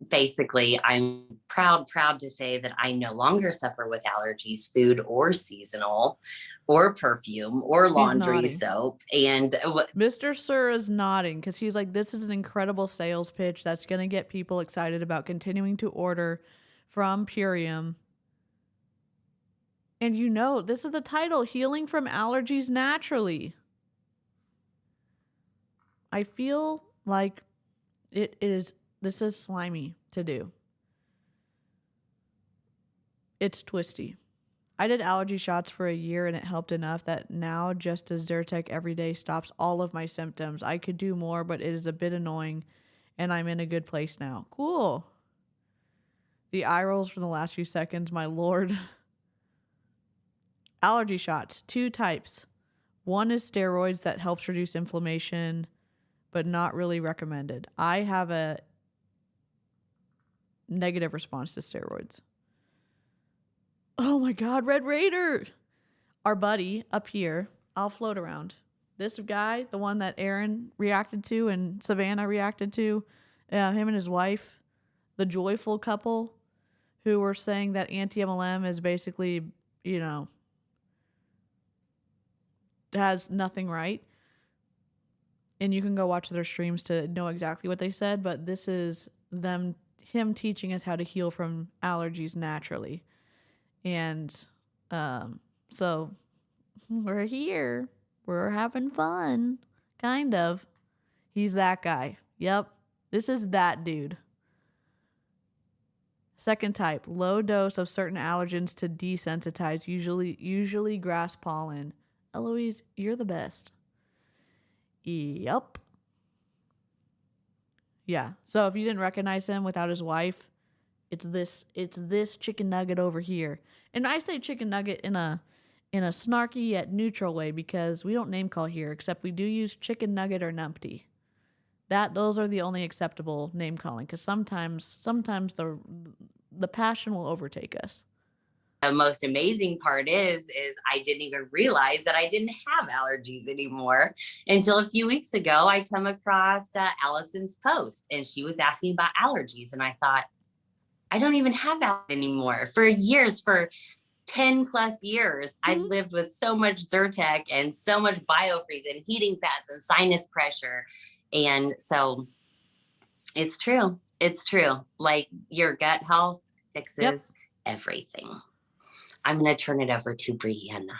basically, I'm proud to say that I no longer suffer with allergies, food or seasonal, or perfume or laundry nodding. soap. And Mr. Sir is nodding because he's like, this is an incredible sales pitch that's going to get people excited about continuing to order from Purium. And you know, this is the title, Healing from Allergies Naturally. I feel like this is slimy to do. It's twisty. I did allergy shots for a year and it helped enough that now just a Zyrtec every day stops all of my symptoms. I could do more, but it is a bit annoying and I'm in a good place now. Cool. The eye rolls from the last few seconds, my lord. Allergy shots, 2 types. One is steroids that helps reduce inflammation, but not really recommended. I have a negative response to steroids. Oh my God, Red Raider! Our buddy up here, I'll float around. This guy, the one that Aaron reacted to and Savannah reacted to, him and his wife, the joyful couple who were saying that anti-MLM is basically, has nothing right. And you can go watch their streams to know exactly what they said, but this is him teaching us how to heal from allergies naturally. And so we're here. We're having fun. Kind of. He's that guy. Yep. This is that dude. Second type, low dose of certain allergens to desensitize, usually grass pollen. Eloise, you're the best. Yep. Yeah. So if you didn't recognize him without his wife, it's this chicken nugget over here. And I say chicken nugget in a snarky yet neutral way because we don't name call here, except we do use chicken nugget or numpty. Those are the only acceptable name calling because sometimes the passion will overtake us. The most amazing part is I didn't even realize that I didn't have allergies anymore until a few weeks ago. I come across Allison's post and she was asking about allergies. And I thought, I don't even have that anymore. For years, for 10 plus years, I've lived with so much Zyrtec and so much biofreeze and heating pads and sinus pressure. And so it's true. It's true. Like your gut health fixes everything. I'm going to turn it over to Brianna.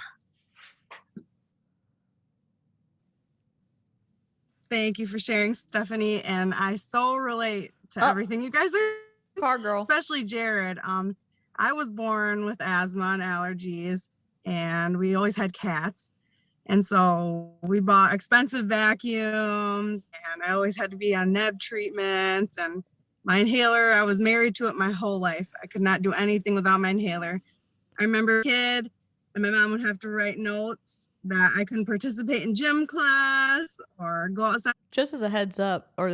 Thank you for sharing, Stephanie. And I so relate to everything you guys are. Car girl. Especially Jared. I was born with asthma and allergies, and we always had cats. And so we bought expensive vacuums, and I always had to be on neb treatments. And my inhaler, I was married to it my whole life. I could not do anything without my inhaler. I remember a kid, and my mom would have to write notes that I couldn't participate in gym class or go outside. Just as a heads up, or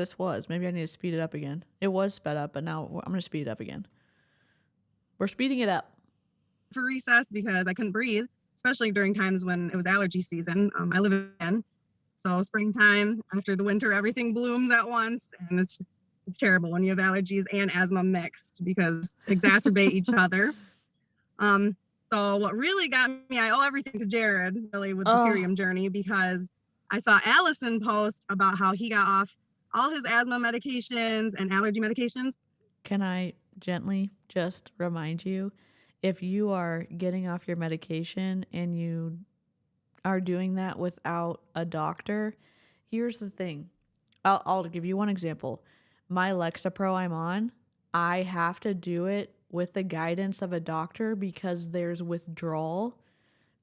maybe I need to speed it up again. It was sped up, but now I'm going to speed it up again. We're speeding it up. For recess because I couldn't breathe, especially during times when it was allergy season. I live in, so springtime, after the winter, everything blooms at once, and it's terrible when you have allergies and asthma mixed because exacerbate each other. So what really got me, I owe everything to Jared, really, with the Purium journey, because I saw Allison post about how he got off all his asthma medications and allergy medications. Can I gently just remind you, if you are getting off your medication and you are doing that without a doctor, here's the thing. I'll give you one example. My Lexapro I'm on, I have to do it with the guidance of a doctor because there's withdrawal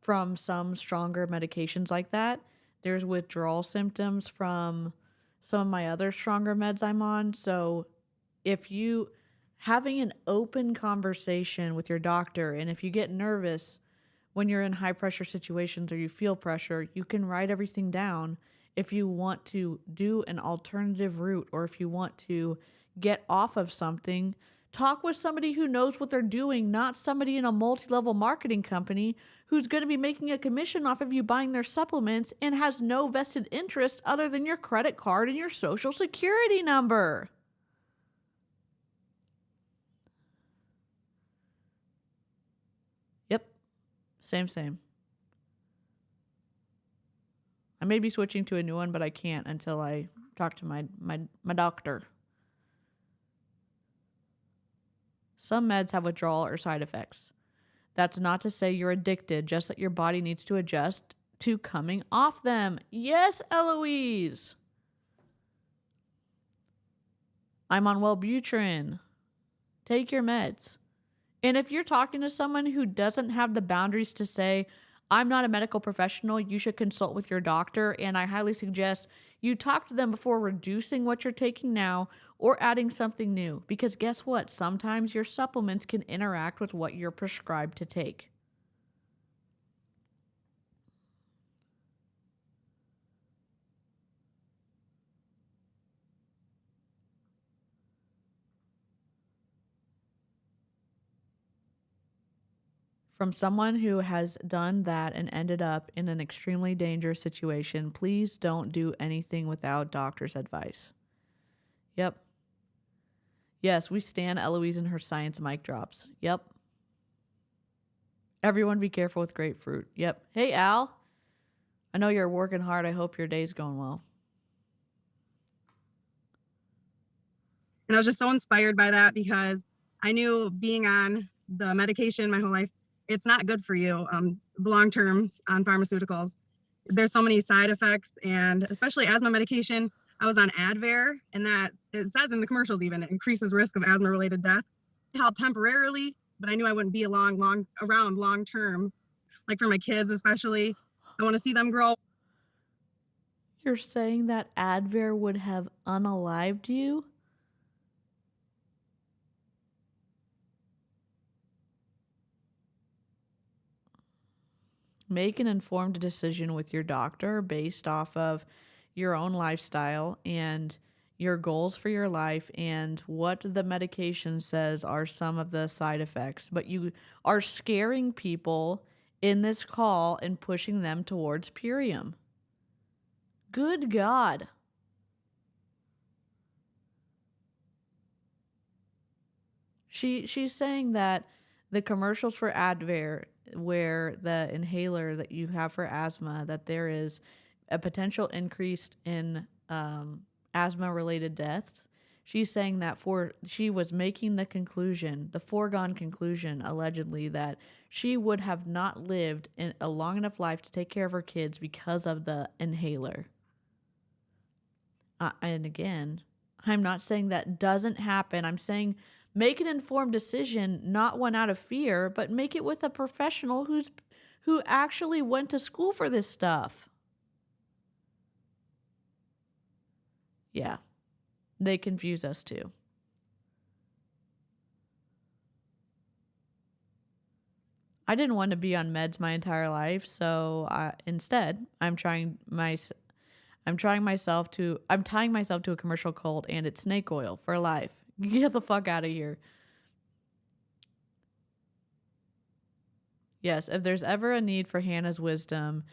from some stronger medications like that. There's withdrawal symptoms from some of my other stronger meds I'm on. So if you having an open conversation with your doctor, and if you get nervous when you're in high pressure situations or you feel pressure, you can write everything down. If you want to do an alternative route or if you want to get off of something, Talk with somebody who knows what they're doing, not somebody in a multi-level marketing company who's going to be making a commission off of you buying their supplements and has no vested interest other than your credit card and your social security number. Yep. Same. I may be switching to a new one, but I can't until I talk to my doctor. Some meds have withdrawal or side effects. That's not to say you're addicted, just that your body needs to adjust to coming off them. Yes, Eloise. I'm on Wellbutrin. Take your meds. And if you're talking to someone who doesn't have the boundaries to say, I'm not a medical professional, you should consult with your doctor, and I highly suggest you talk to them before reducing what you're taking now or adding something new. Because guess what? Sometimes your supplements can interact with what you're prescribed to take. From someone who has done that and ended up in an extremely dangerous situation, please don't do anything without doctor's advice. Yep. Yes, we stand Eloise and her science mic drops. Yep. Everyone be careful with grapefruit. Yep. Hey, Al. I know you're working hard. I hope your day's going well. And I was just so inspired by that because I knew being on the medication my whole life, it's not good for you long term on pharmaceuticals. There's so many side effects, and especially asthma medication. I was on Advair, and that it says in the commercials even it increases risk of asthma related death. It helped temporarily, but I knew I wouldn't be around long term. Like for my kids especially, I want to see them grow. You're saying that Advair would have unalived you? Make an informed decision with your doctor based off of your own lifestyle and your goals for your life and what the medication says are some of the side effects. But you are scaring people in this call and pushing them towards Purium. Good God. She's saying that the commercials for Advair, where the inhaler that you have for asthma, that there is a potential increase in asthma-related deaths. She's saying that she was making the foregone conclusion, allegedly, that she would have not lived in a long enough life to take care of her kids because of the inhaler. And again, I'm not saying that doesn't happen. I'm saying make an informed decision, not one out of fear, but make it with a professional who actually went to school for this stuff. Yeah, they confuse us too. I didn't want to be on meds my entire life, so instead, I'm tying myself to a commercial cold, and it's snake oil for life. Get the fuck out of here. Yes, if there's ever a need for Hannah's wisdom,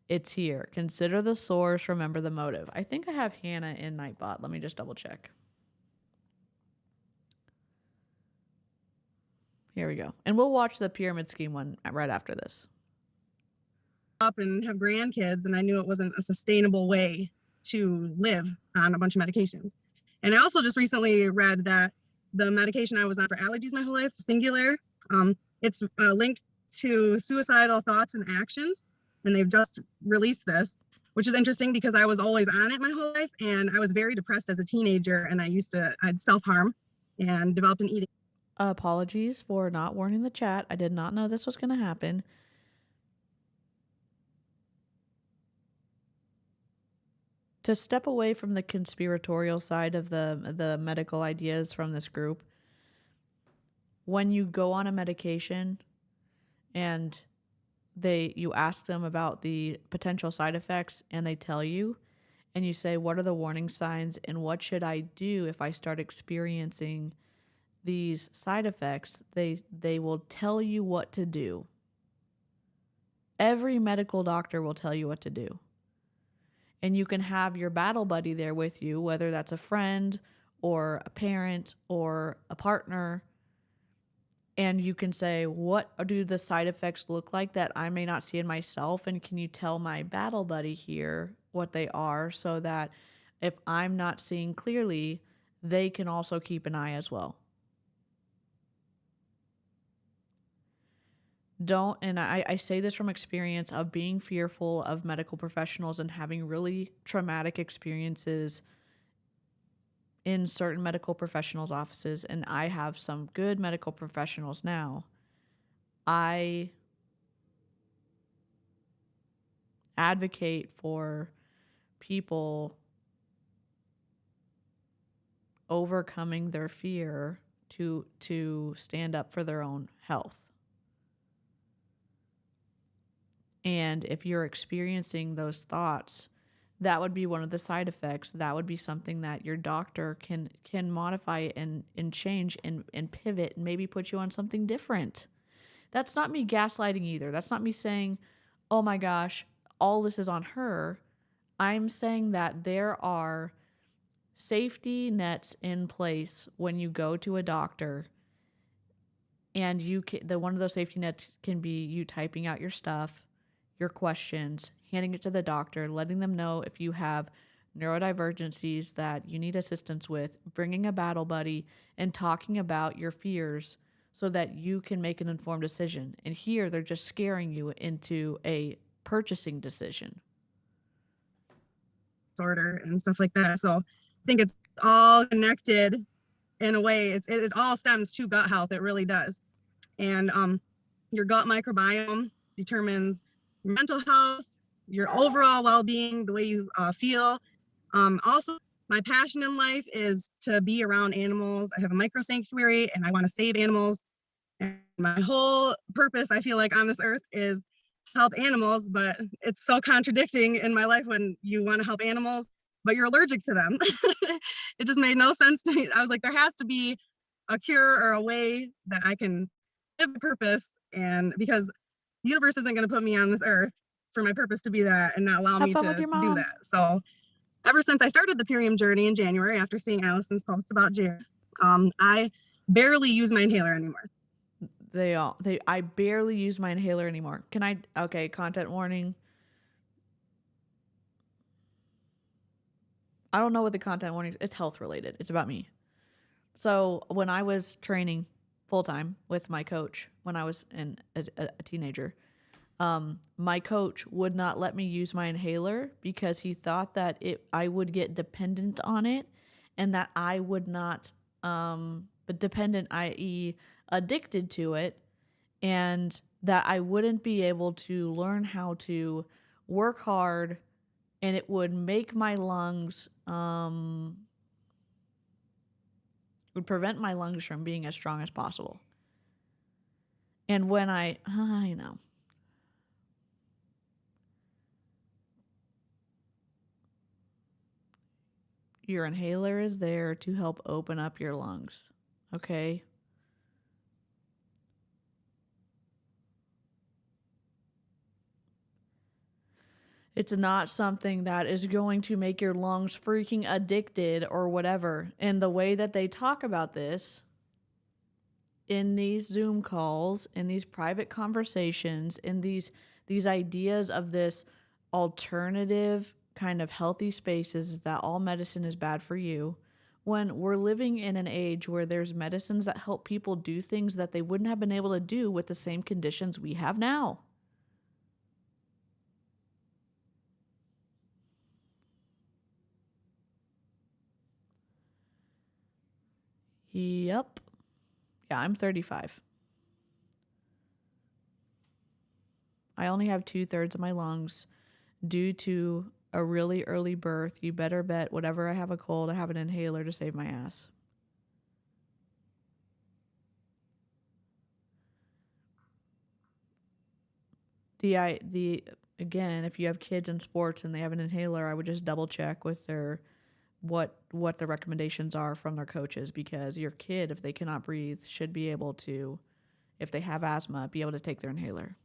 it's here. Consider the source, remember the motive. I think I have Hannah in Nightbot. Let me just double check. Here we go. And we'll watch the pyramid scheme one right after this. Up and have grandkids, and I knew it wasn't a sustainable way to live on a bunch of medications. And I also just recently read that the medication I was on for allergies my whole life, Singular, it's linked to suicidal thoughts and actions, and they've just released this, which is interesting because I was always on it my whole life, and I was very depressed as a teenager, and I'd self-harm and developed an eating. Apologies for not warning the chat. I did not know this was going to happen. To step away from the conspiratorial side of the medical ideas from this group, when you go on a medication and you ask them about the potential side effects and they tell you, and you say, what are the warning signs and what should I do if I start experiencing these side effects, they will tell you what to do. Every medical doctor will tell you what to do. And you can have your battle buddy there with you, whether that's a friend or a parent or a partner. And you can say, what do the side effects look like that I may not see in myself? And can you tell my battle buddy here what they are, so that if I'm not seeing clearly, they can also keep an eye as well. And I say this from experience of being fearful of medical professionals and having really traumatic experiences in certain medical professionals' offices, and I have some good medical professionals now. I advocate for people overcoming their fear to stand up for their own health. And if you're experiencing those thoughts, that would be one of the side effects. That would be something that your doctor can modify and change and pivot and maybe put you on something different. That's not me gaslighting either. That's not me saying, oh my gosh, all this is on her. I'm saying that there are safety nets in place when you go to a doctor, and one of those safety nets can be you typing out your stuff, your questions, handing it to the doctor, letting them know if you have neurodivergencies that you need assistance with, bringing a battle buddy, and talking about your fears so that you can make an informed decision. And here they're just scaring you into a purchasing decision. Disorder and stuff like that. So I think it's all connected in a way. It all stems to gut health. It really does. And your gut microbiome determines your mental health, your overall well-being, the way you feel. Also, my passion in life is to be around animals. I have a micro sanctuary and I want to save animals. And my whole purpose, I feel like, on this earth is to help animals, but it's so contradicting in my life when you want to help animals, but you're allergic to them. It just made no sense to me. I was like, there has to be a cure or a way that I can live the purpose, and because the universe isn't going to put me on this earth for my purpose to be that and not allow Have me fun to with your do mom. that. So ever since I started the Purium journey in January, after seeing Allison's post about Jared, I barely use my inhaler anymore. I barely use my inhaler anymore. Okay, content warning. I don't know what the content warning is. It's health related. It's about me. So when I was training full time with my coach when I was a teenager, my coach would not let me use my inhaler because he thought that I would get dependent on it, and that I would not, but dependent, i.e., addicted to it, and that I wouldn't be able to learn how to work hard, and it would make my lungs, would prevent my lungs from being as strong as possible. And when I know. Your inhaler is there to help open up your lungs, okay? It's not something that is going to make your lungs freaking addicted or whatever. And the way that they talk about this in these Zoom calls, in these private conversations, in these ideas of this alternative kind of healthy spaces, is that all medicine is bad for you, when we're living in an age where there's medicines that help people do things that they wouldn't have been able to do with the same conditions we have now. Yep. Yeah, I'm 35. I only have 2/3 of my lungs due to a really early birth. You better bet whatever I have a cold, I have an inhaler to save my ass. Again, if you have kids in sports and they have an inhaler, I would just double check with their what the recommendations are from their coaches, because your kid, if they cannot breathe, should be able to, if they have asthma, be able to take their inhaler.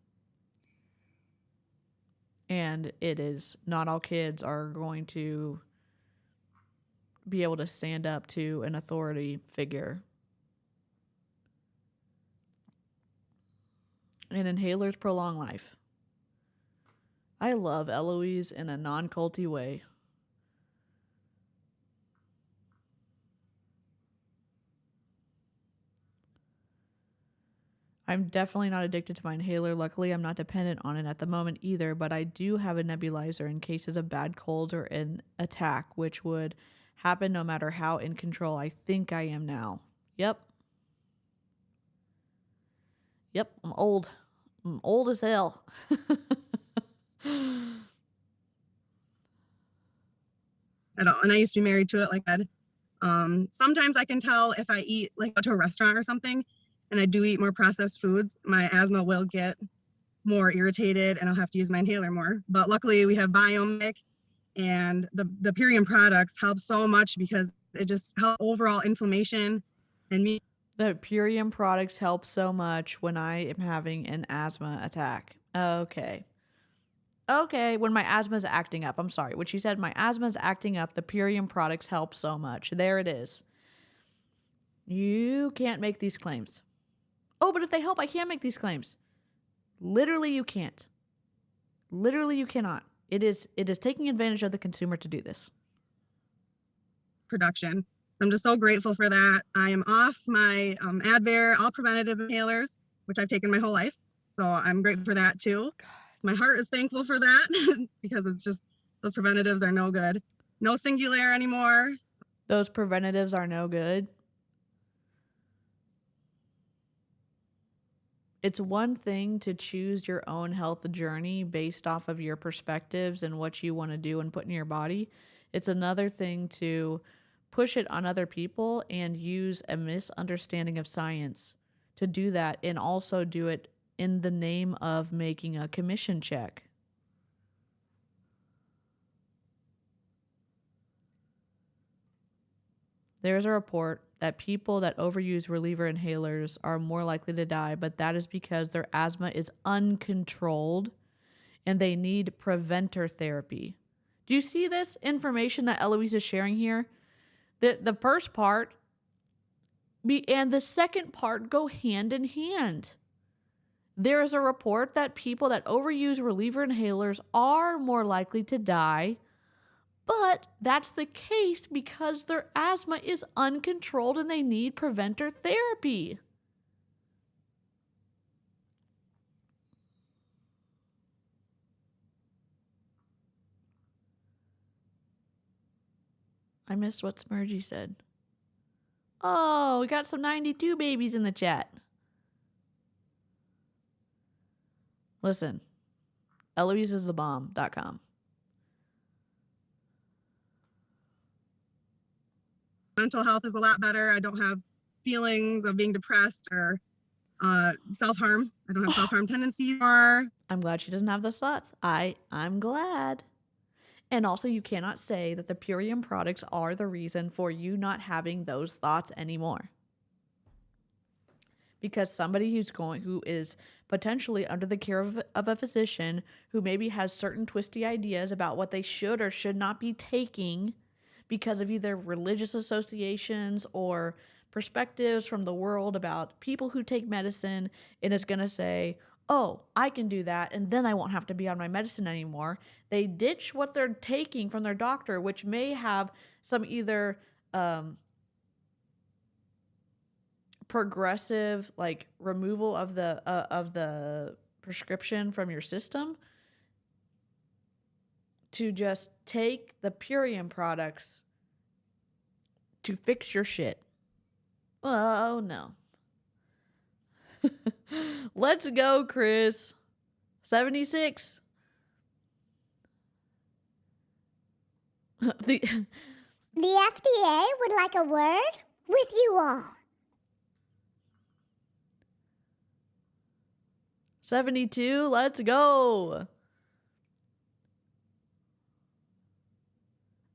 And it is not all kids are going to be able to stand up to an authority figure. And inhalers prolong life. I love Eloise in a non-culty way. I'm definitely not addicted to my inhaler. Luckily, I'm not dependent on it at the moment either, but I do have a nebulizer in cases of bad colds or an attack, which would happen no matter how in control I think I am now. Yep, I'm old. I'm old as hell. At all. And I used to be married to it like that. Sometimes I can tell if I eat, like go to a restaurant or something, and I do eat more processed foods, my asthma will get more irritated and I'll have to use my inhaler more. But luckily we have Biomic, and the Purium products help so much because it just helps overall inflammation and me. The Purium products help so much when I am having an asthma attack. Okay, when my asthma is acting up. I'm sorry. When she said my asthma is acting up, the Purium products help so much. There it is. You can't make these claims. Oh, but if they help, I can't make these claims. Literally, you can't. Literally, you cannot. It is taking advantage of the consumer to do this. Production. I'm just so grateful for that. I am off my Advair, all preventative inhalers, which I've taken my whole life. So I'm grateful for that too. So my heart is thankful for that because it's just, those preventatives are no good. No Singular anymore. Those preventatives are no good. It's one thing to choose your own health journey based off of your perspectives and what you want to do and put in your body. It's another thing to push it on other people and use a misunderstanding of science to do that, and also do it in the name of making a commission check. There's a report that people that overuse reliever inhalers are more likely to die, but that is because their asthma is uncontrolled and they need preventer therapy. Do you see this information that Eloise is sharing here? The first part and the second part go hand in hand. There is a report that people that overuse reliever inhalers are more likely to die, but that's the case because their asthma is uncontrolled and they need preventer therapy. I missed what Smurgy said. Oh, we got some 92 babies in the chat. Listen, EloiseIsTheBomb.com. Mental health is a lot better. I don't have feelings of being depressed or self-harm. I don't have self-harm tendencies. Or I'm glad she doesn't have those thoughts. I'm glad. And also, you cannot say that the Purium products are the reason for you not having those thoughts anymore. Because somebody who is potentially under the care of a physician who maybe has certain twisty ideas about what they should or should not be taking because of either religious associations or perspectives from the world about people who take medicine, and is going to say, oh, I can do that, and then I won't have to be on my medicine anymore. They ditch what they're taking from their doctor, which may have some either progressive, like removal of the prescription from your system, to just take the Purium products to fix your shit. Oh, no. Let's go, Chris. 76. The FDA would like a word with you all. 72. Let's go.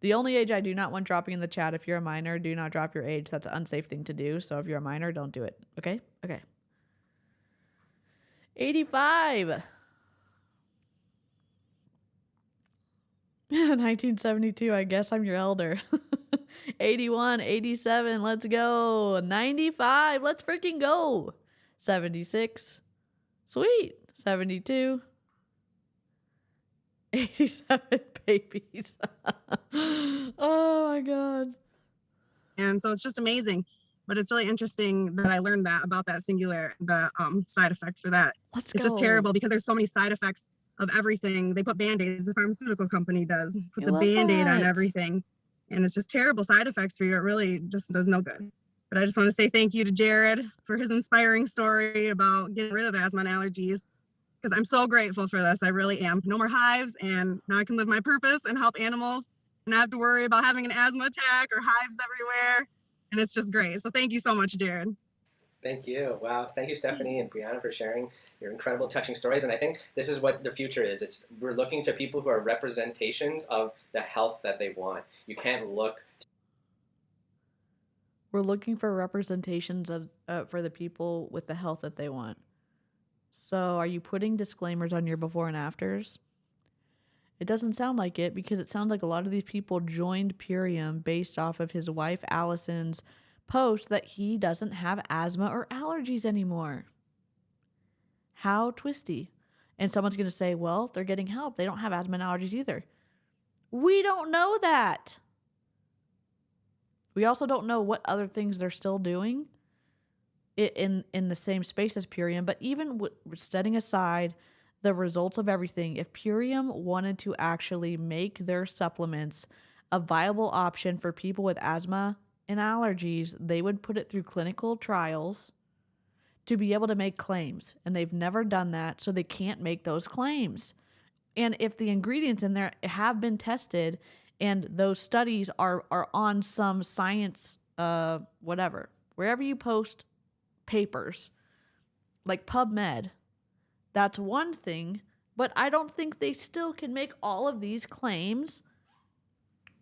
The only age I do not want dropping in the chat, if you're a minor, do not drop your age. That's an unsafe thing to do. So if you're a minor, don't do it. Okay? Okay. 85. 1972, I guess I'm your elder. 81, 87, let's go. 95, let's freaking go. 76, sweet. 72, 87 babies. Oh my God. And so it's just amazing. But it's really interesting that I learned that about that singular, the side effect for that. Let's It's go. just terrible because there's so many side effects of everything. They put Band-Aids, the pharmaceutical company puts a Band-Aid on everything. And it's just terrible side effects for you. It really just does no good. But I just want to say thank you to Jared for his inspiring story about getting rid of asthma and allergies, because I'm so grateful for this. I really am. No more hives, and now I can live my purpose and help animals and not have to worry about having an asthma attack or hives everywhere. And it's just great. So thank you so much, Jared. Thank you. Wow. Thank you, Stephanie and Brianna, for sharing your incredible, touching stories. And I think this is what the future is. We're looking to people who are representations of the health that they want. You can't look. We're looking for representations of for the people with the health that they want. So are you putting disclaimers on your before and afters? It doesn't sound like it, because it sounds like a lot of these people joined Purium based off of his wife Allison's post that he doesn't have asthma or allergies anymore. How twisty. And someone's going to say, well, they're getting help. They don't have asthma and allergies either. We don't know that. We also don't know what other things they're still doing in the same space as Purium. But even setting aside the results of everything, if Purium wanted to actually make their supplements a viable option for people with asthma and allergies, they would put it through clinical trials to be able to make claims. And they've never done that, so they can't make those claims. And if the ingredients in there have been tested and those studies are on some science, whatever, wherever you post papers, like PubMed, that's one thing, but I don't think they still can make all of these claims,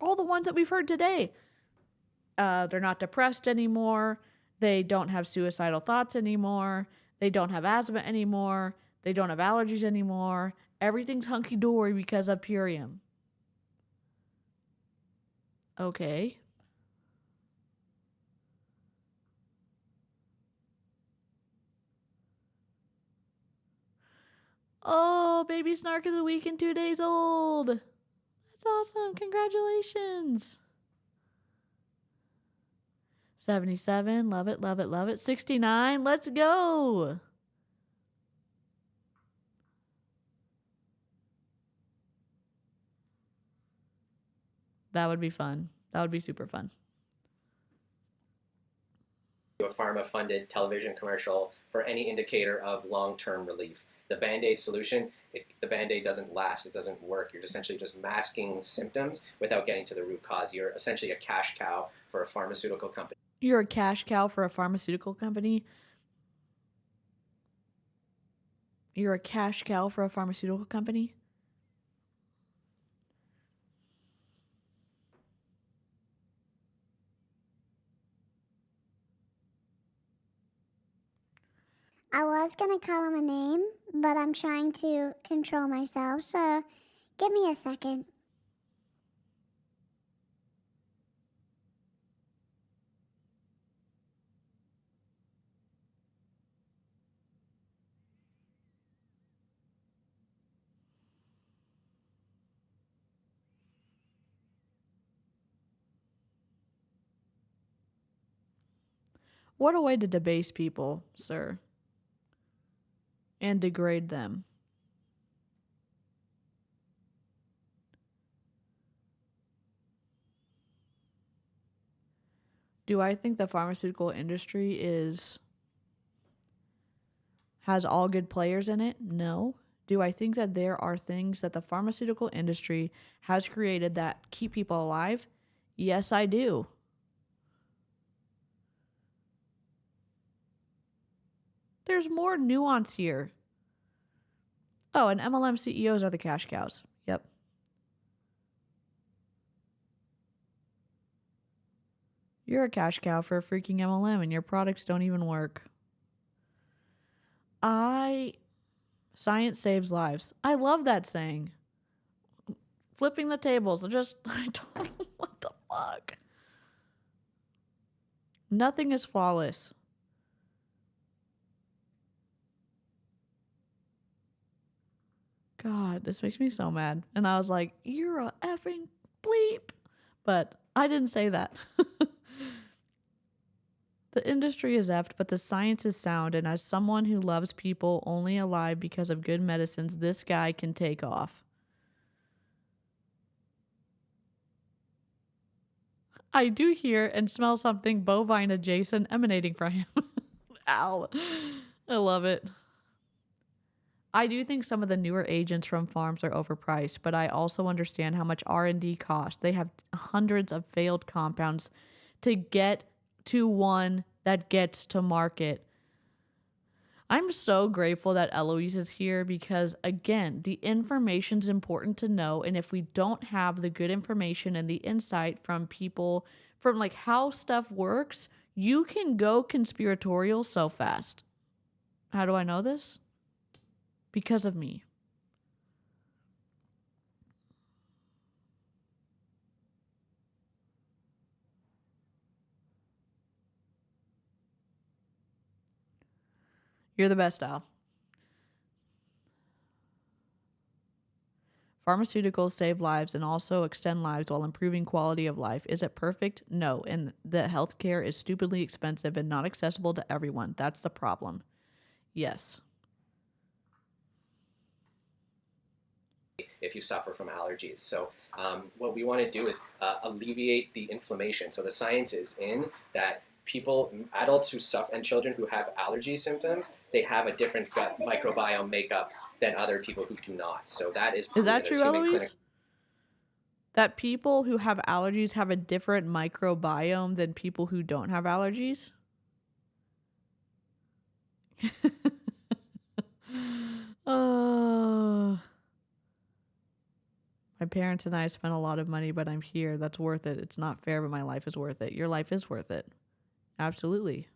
all the ones that we've heard today. They're not depressed anymore. They don't have suicidal thoughts anymore. They don't have asthma anymore. They don't have allergies anymore. Everything's hunky-dory because of Purium. Okay. Oh, baby Snark is a week and 2 days old. That's awesome. Congratulations. 77. Love it, love it, love it. 69. Let's go. That would be fun. That would be super fun. A pharma-funded television commercial for any indicator of long-term relief. The Band-Aid solution, the Band-Aid doesn't last. It doesn't work. You're essentially just masking symptoms without getting to the root cause. You're essentially a cash cow for a pharmaceutical company. You're a cash cow for a pharmaceutical company. You're a cash cow for a pharmaceutical company. I was going to call him a name, but I'm trying to control myself, so give me a second. What a way to debase people, sir. And degrade them. Do I think the pharmaceutical industry has all good players in it? No. Do I think that there are things that the pharmaceutical industry has created that keep people alive? Yes, I do. There's more nuance here. Oh, and MLM CEOs are the cash cows. Yep. You're a cash cow for a freaking MLM and your products don't even work. Science saves lives. I love that saying. Flipping the tables. I don't know what the fuck. Nothing is flawless. God, this makes me so mad. And I was like, you're a effing bleep. But I didn't say that. The industry is effed, but the science is sound. And as someone who loves people only alive because of good medicines, this guy can take off. I do hear and smell something bovine adjacent emanating from him. Ow. I love it. I do think some of the newer agents from farms are overpriced, but I also understand how much R&D costs. They have hundreds of failed compounds to get to one that gets to market. I'm so grateful that Eloise is here because, again, the information's important to know. And if we don't have the good information and the insight from people, from like how stuff works, you can go conspiratorial so fast. How do I know this? Because of me. You're the best, Al. Pharmaceuticals save lives and also extend lives while improving quality of life. Is it perfect? No. And the healthcare is stupidly expensive and not accessible to everyone. That's the problem. Yes. If you suffer from allergies. So what we want to do is alleviate the inflammation. So the science is in that people, adults who suffer, and children who have allergy symptoms, they have a different gut microbiome makeup than other people who do not. So that is Is that true, Eloise? That people who have allergies have a different microbiome than people who don't have allergies? My parents and I spent a lot of money, but I'm here. That's worth it. It's not fair, but my life is worth it. Your life is worth it. Absolutely.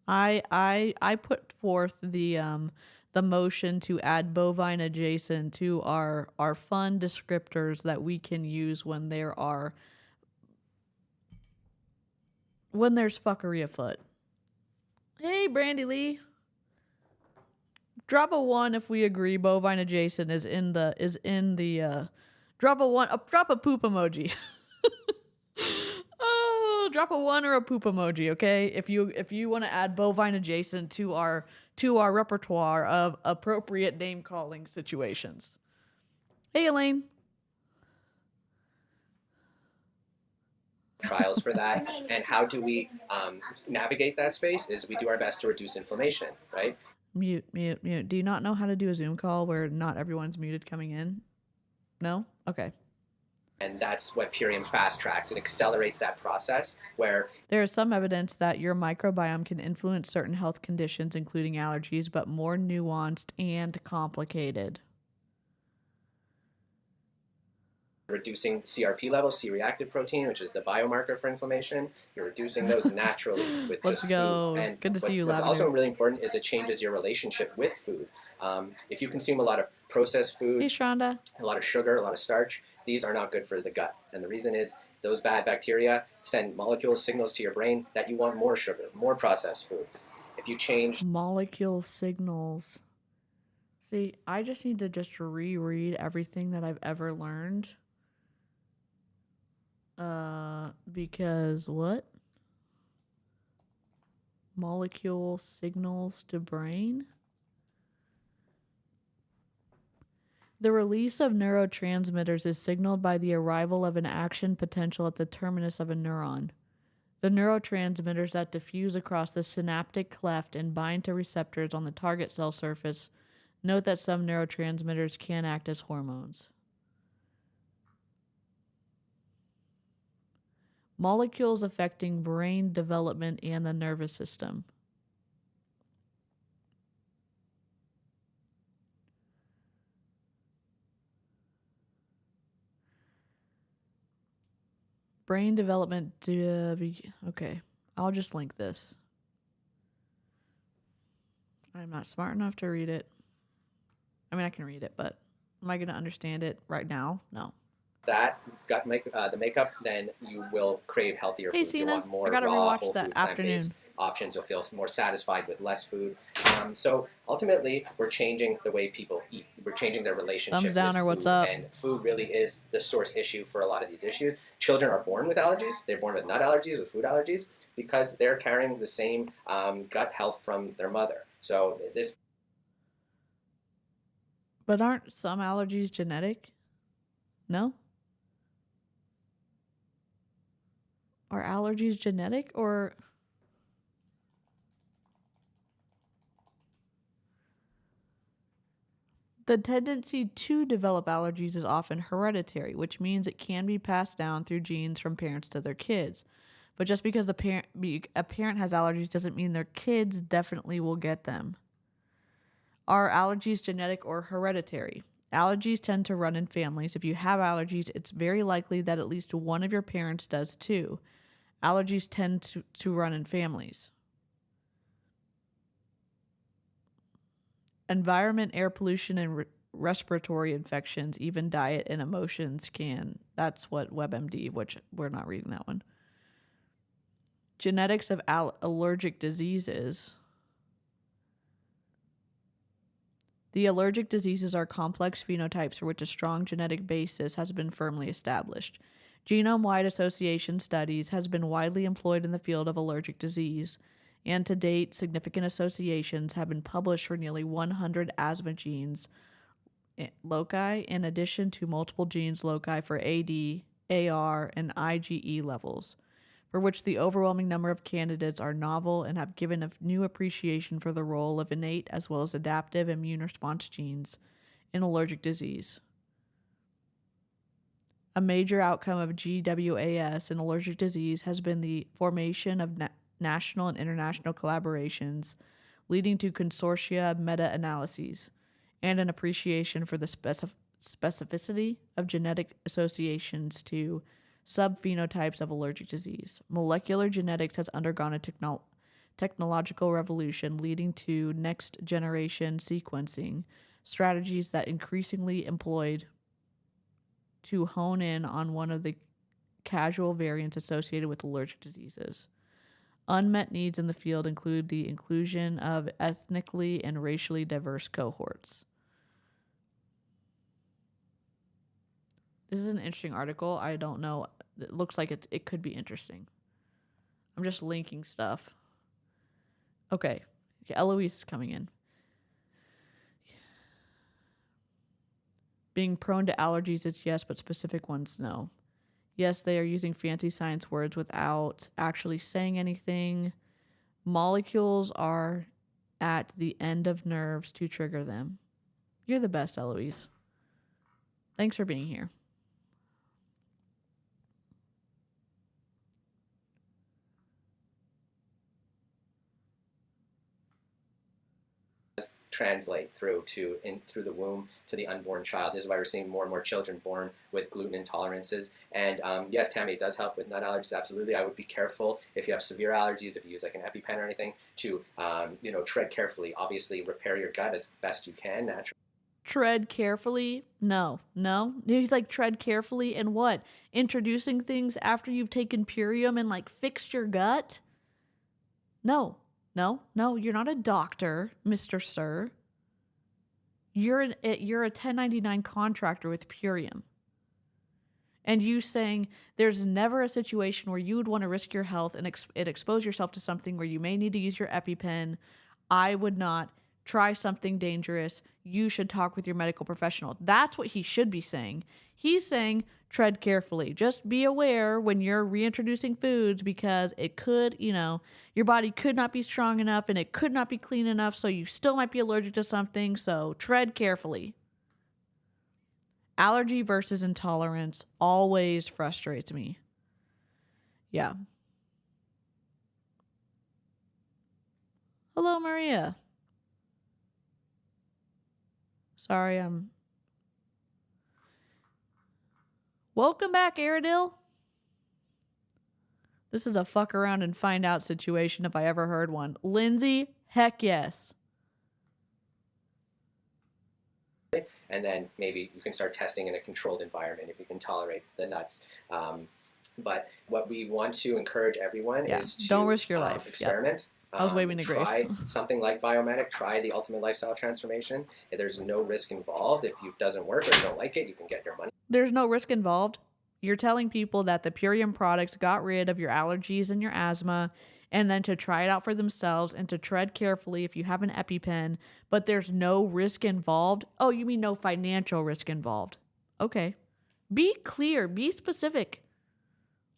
I put forth the motion to add bovine adjacent to our fun descriptors that we can use when there's fuckery afoot. Hey, Brandy Lee. Drop a 1 if we agree bovine adjacent is in the drop a 1, drop a poop emoji. Oh, drop a 1 or a poop emoji, okay? If you want to add bovine adjacent to our repertoire of appropriate name calling situations. Hey, Elaine. Trials for that, and how do we navigate that space is we do our best to reduce inflammation, right? Mute. Do you not know how to do a Zoom call where not everyone's muted coming in? No? Okay. And that's what Purium fast tracks. It accelerates that process where there is some evidence that your microbiome can influence certain health conditions, including allergies, but more nuanced and complicated. Reducing CRP levels, C-reactive protein, which is the biomarker for inflammation. You're reducing those naturally with Let's just go. food. And good to see you, what's Lavender. also really important is it changes your relationship with food. If you consume a lot of processed foods, hey, Shonda. a lot of sugar, a lot of starch, these are not good for the gut. And the reason is those bad bacteria send molecule signals to your brain that you want more sugar, more processed food. If you change molecule signals. See, I just need to just reread everything that I've ever learned. Because what? Molecule signals to brain? The release of neurotransmitters is signaled by the arrival of an action potential at the terminus of a neuron. The neurotransmitters that diffuse across the synaptic cleft and bind to receptors on the target cell surface. Note that some neurotransmitters can act as hormones. Molecules affecting brain development and the nervous system. Brain development. Okay. I'll just link this. I'm not smart enough to read it. I mean, I can read it, but am I going to understand it right now? No. That the makeup, then you will crave healthier Hey, foods. You'll Cena, want more I gotta raw, rewatch whole that food, afternoon. plant-based options. You'll feel more satisfied with less food. So ultimately, we're changing the way people eat. We're changing their relationship Thumbs down with or what's food, up? and food really is the source issue for a lot of these issues. Children are born with allergies. They're born with nut allergies, with food allergies, because they're carrying the same gut health from their mother. So this. But aren't some allergies genetic? No? Are allergies genetic or... The tendency to develop allergies is often hereditary, which means it can be passed down through genes from parents to their kids. But just because a parent has allergies doesn't mean their kids definitely will get them. Are allergies genetic or hereditary? Allergies tend to run in families. If you have allergies, it's very likely that at least one of your parents does too. Allergies tend to run in families. Environment, air pollution, and respiratory infections, even diet and emotions can. That's what WebMD, which we're not reading that one. Genetics of allergic diseases. The allergic diseases are complex phenotypes for which a strong genetic basis has been firmly established. Genome-wide association studies has been widely employed in the field of allergic disease, and to date, significant associations have been published for nearly 100 asthma genes loci, in addition to multiple genes loci for AD, AR, and IgE levels, for which the overwhelming number of candidates are novel and have given a new appreciation for the role of innate as well as adaptive immune response genes in allergic disease. A major outcome of GWAS in allergic disease has been the formation of national and international collaborations, leading to consortia meta-analyses, and an appreciation for the specificity of genetic associations to subphenotypes of allergic disease. Molecular genetics has undergone a technological revolution, leading to next-generation sequencing strategies that increasingly employed to hone in on one of the causal variants associated with allergic diseases. Unmet needs in the field include the inclusion of ethnically and racially diverse cohorts. This is an interesting article. I don't know. It looks like it could be interesting. I'm just linking stuff. Okay. Eloise is coming in. Being prone to allergies is yes, but specific ones no. Yes, they are using fancy science words without actually saying anything. Molecules are at the end of nerves to trigger them. You're the best, Eloise. Thanks for being here. Translate through the womb to the unborn child. This is why we're seeing more and more children born with gluten intolerances. And yes, Tammy, it does help with nut allergies. Absolutely. I would be careful if you have severe allergies, if you use like an EpiPen or anything, to tread carefully. Obviously, repair your gut as best you can naturally. Tread carefully? No. He's like, tread carefully and what? Introducing things after you've taken Purium and like fixed your gut? No, you're not a doctor, Mr. Sir. You're a 1099 contractor with Purium. And you saying there's never a situation where you would want to risk your health and expose yourself to something where you may need to use your EpiPen. I would not. Try something dangerous. You should talk with your medical professional. That's what he should be saying. He's saying tread carefully. Just be aware when you're reintroducing foods because it could, your body could not be strong enough and it could not be clean enough, so you still might be allergic to something, so tread carefully. Allergy versus intolerance always frustrates me. Yeah. Hello, Maria. Sorry, Welcome back, Aradil. This is a fuck around and find out situation if I ever heard one. Lindsay, heck yes. And then maybe you can start testing in a controlled environment if you can tolerate the nuts. But what we want to encourage everyone is to don't risk your life. Experiment. I was waving to Grace. Try something like Biomedic. Try the ultimate lifestyle transformation. There's no risk involved. If it doesn't work or you don't like it, you can get your money. There's no risk involved. You're telling people that the Purium products got rid of your allergies and your asthma, and then to try it out for themselves and to tread carefully if you have an EpiPen, but there's no risk involved. Oh, you mean no financial risk involved? Okay. Be clear. Be specific.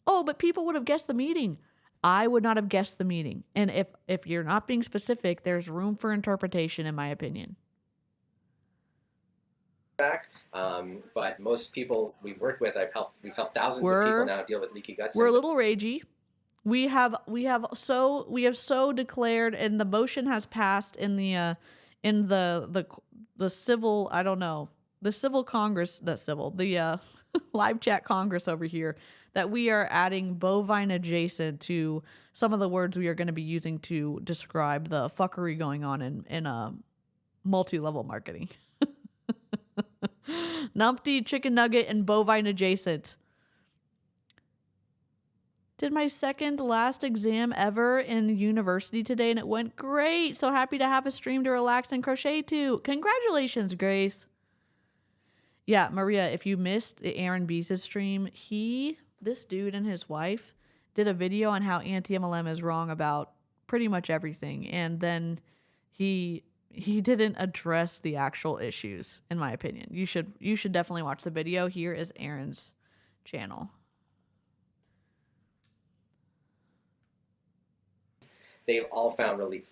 Oh, but people would have guessed the meaning. I would not have guessed the meaning. And if you're not being specific, there's room for interpretation, in my opinion. But most people we've worked with, we've helped thousands of people now deal with leaky gut syndrome. We're a little ragey. We have so declared, and the motion has passed in the civil, I don't know, the civil Congress, the live chat Congress over here, that we are adding bovine adjacent to some of the words we are going to be using to describe the fuckery going on in multi-level marketing. Numpty, chicken nugget, and bovine adjacent. Did my second last exam ever in university today, and it went great. So happy to have a stream to relax and crochet to. Congratulations, Grace. Yeah, Maria, if you missed Aaron Bees' stream, this dude and his wife did a video on how anti-MLM is wrong about pretty much everything. And then he didn't address the actual issues, in my opinion. You should definitely watch the video. Here is Aaron's channel. They've all found relief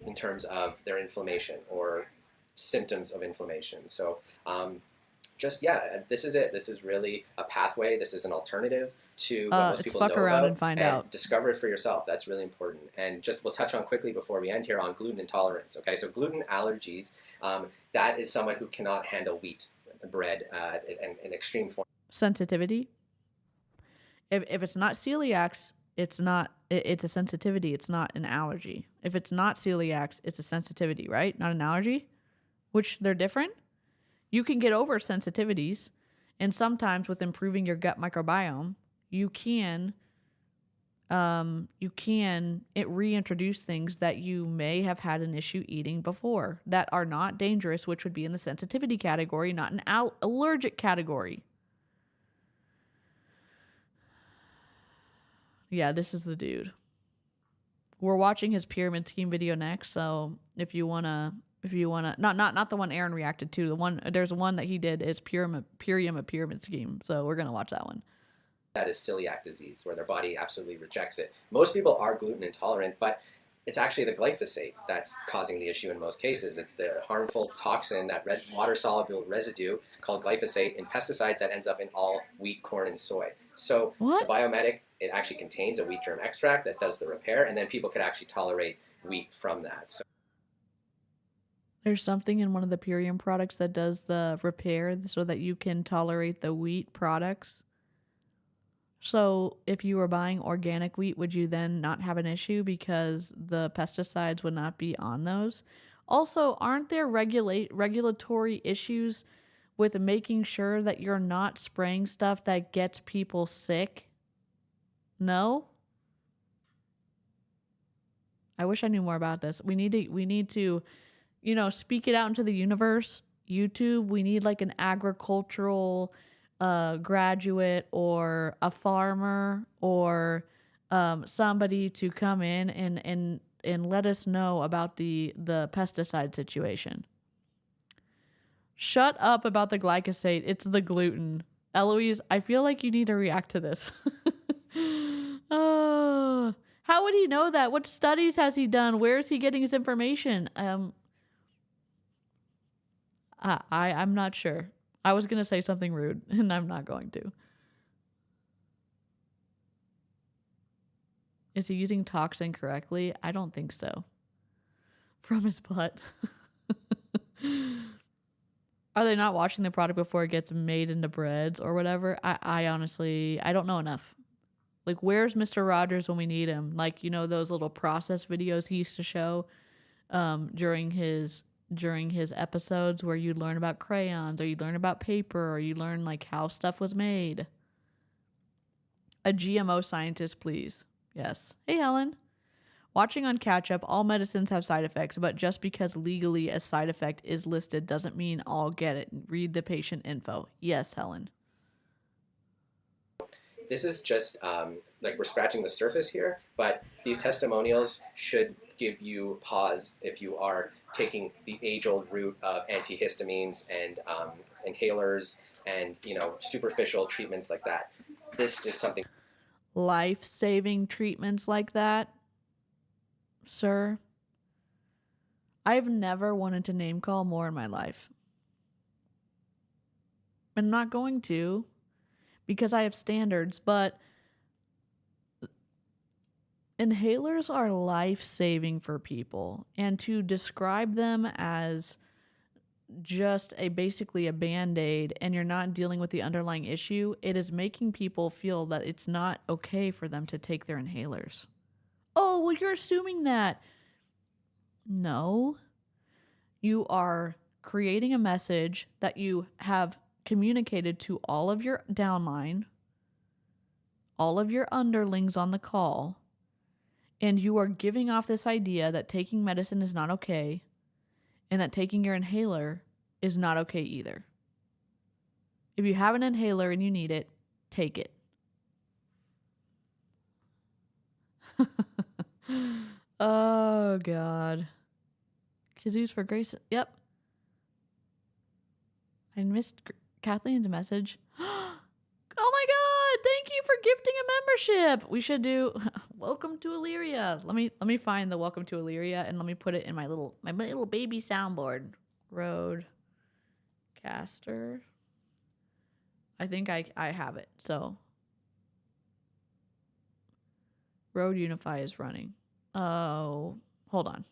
in terms of their inflammation or symptoms of inflammation. So this is it. This is really a pathway. This is an alternative to what most people know fuck around about, and find out. Discover it for yourself. That's really important. And we'll touch on quickly before we end here on gluten intolerance. Okay, so gluten allergies, that is someone who cannot handle wheat bread in extreme form. Sensitivity. If it's not celiacs, it's a sensitivity. It's not an allergy. If it's not celiacs, it's a sensitivity, right? Not an allergy, which they're different. You can get over sensitivities, and sometimes with improving your gut microbiome, you can reintroduce things that you may have had an issue eating before that are not dangerous, which would be in the sensitivity category, not an allergic category. Yeah, this is the dude. We're watching his pyramid scheme video next, so if you wanna, not the one Aaron reacted to, there's one that he did is Purium a pyramid scheme, so we're gonna watch that one. That is celiac disease, where their body absolutely rejects it. Most people are gluten intolerant, but it's actually the glyphosate that's causing the issue in most cases. It's the harmful toxin, that water-soluble residue called glyphosate in pesticides that ends up in all wheat, corn, and soy. So the Biomedic, it actually contains a wheat germ extract that does the repair, and then people could actually tolerate wheat from that. So there's something in one of the Purium products that does the repair so that you can tolerate the wheat products. So if you were buying organic wheat, would you then not have an issue because the pesticides would not be on those? Also, aren't there regulatory issues with making sure that you're not spraying stuff that gets people sick? No? I wish I knew more about this. We need to, speak it out into the universe. YouTube, we need like an agricultural graduate or a farmer or somebody to come in and let us know about the pesticide situation. Shut up about the glyphosate. It's the gluten. Eloise, I feel like you need to react to this. Oh, how would he know that? What studies has he done? Where is he getting his information? I'm not sure. I was going to say something rude, and I'm not going to. Is he using toxin correctly? I don't think so. From his butt. Are they not washing the product before it gets made into breads or whatever? I honestly, I don't know enough. Like, where's Mr. Rogers when we need him? Like, you know, those little process videos he used to show during his episodes where you learn about crayons, or you learn about paper, or you learn like how stuff was made. A GMO scientist, please. Yes. Hey, Helen. Watching on catch up, all medicines have side effects, but just because legally a side effect is listed doesn't mean all get it. Read the patient info. Yes, Helen. This is just like we're scratching the surface here, but these testimonials should give you pause if you are taking the age-old route of antihistamines and inhalers and, you know, superficial treatments like that. This is something. Life-saving treatments like that, sir. I've never wanted to name call more in my life. I'm not going to, because I have standards, but inhalers are life-saving for people, and to describe them as just basically a band-aid and you're not dealing with the underlying issue, it is making people feel that it's not okay for them to take their inhalers. Oh, well, you're assuming that. No. You are creating a message that you have communicated to all of your downline, all of your underlings on the call, and you are giving off this idea that taking medicine is not okay, and that taking your inhaler is not okay either. If you have an inhaler and you need it, take it. Oh, God. Kazoo's for Grace. Yep. I missed Kathleen's message. Oh my God! Thank you for gifting a membership. We should do welcome to Illyria. Let me find the welcome to Illyria and let me put it in my little baby soundboard. Roadcaster. I think I have it. So Road Unify is running. Oh, hold on.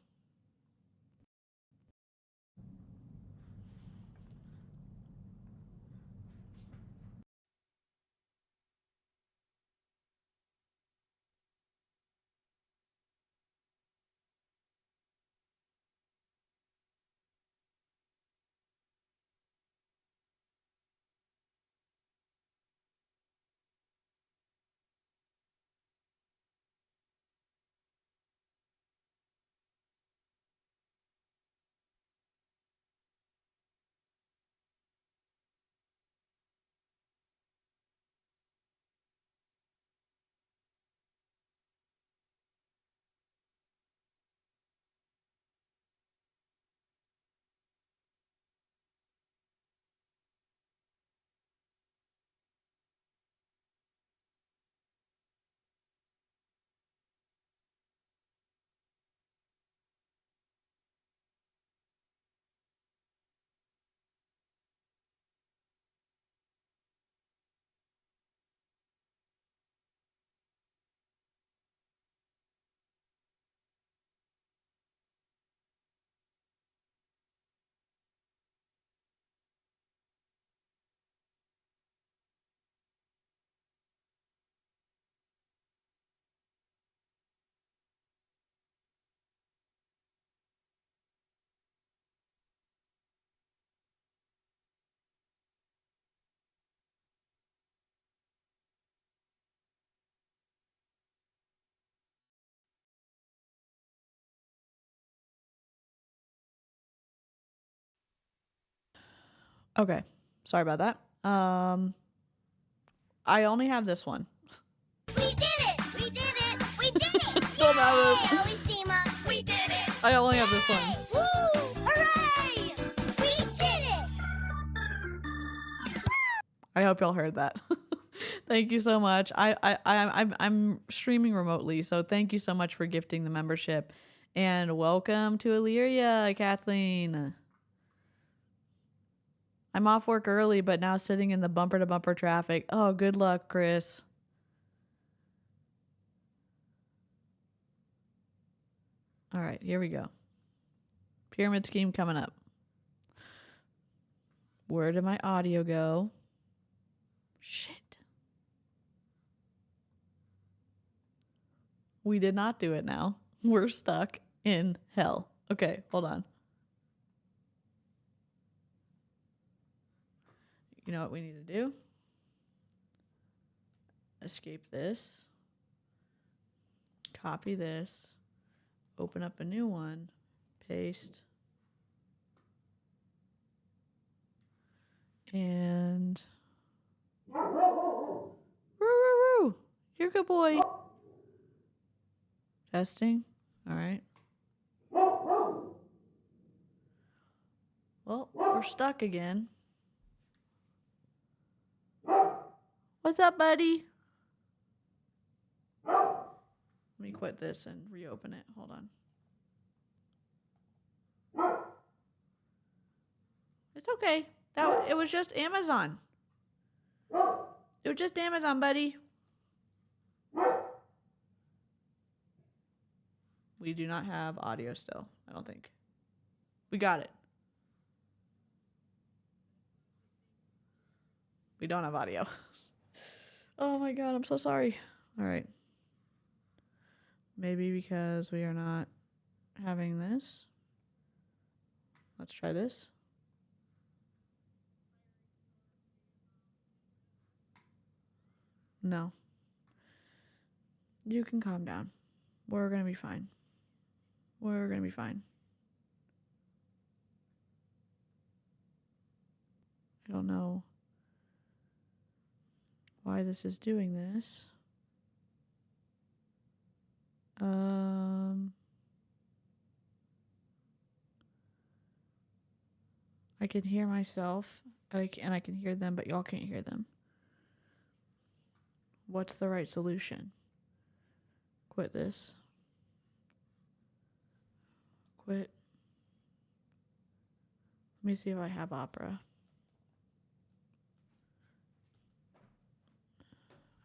Okay. Sorry about that. I only have this one. We did it! We did it! We did it! Don't have it. Elysiema! We did it! I only have this one. Woo! Hooray! We did it! I hope y'all heard that. Thank you so much. I'm streaming remotely, so thank you so much for gifting the membership, and welcome to Illyria, Kathleen. I'm off work early, but now sitting in the bumper to bumper traffic. Oh, good luck, Chris. All right, here we go. Pyramid scheme coming up. Where did my audio go? Shit. We did not do it now. We're stuck in hell. Okay, hold on. You know what we need to do? Escape this. Copy this. Open up a new one. Paste. And... Woo, woo, woo. You're a good boy. Testing. All right. Well, we're stuck again. What's up, buddy? Let me quit this and reopen it. Hold on. It's okay. It was just Amazon. It was just Amazon, buddy. We do not have audio still, I don't think. We got it. We don't have audio. Oh my god, I'm so sorry. All right. Maybe because we are not having this. Let's try this. No. You can calm down. We're going to be fine. We're going to be fine. I don't know why this is doing this. I can hear myself, and I can hear them, but y'all can't hear them. What's the right solution? Quit this. Quit. Let me see if I have Opera.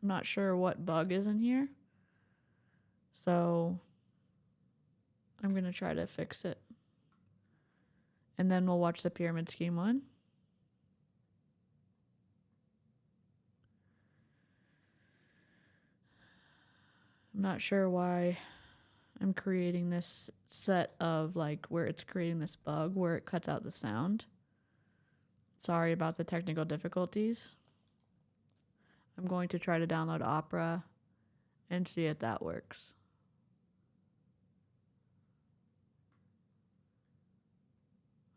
I'm not sure what bug is in here, so I'm going to try to fix it. And then we'll watch the pyramid scheme one. I'm not sure why I'm creating this set of like where it's creating this bug where it cuts out the sound. Sorry about the technical difficulties. I'm going to try to download Opera and see if that works.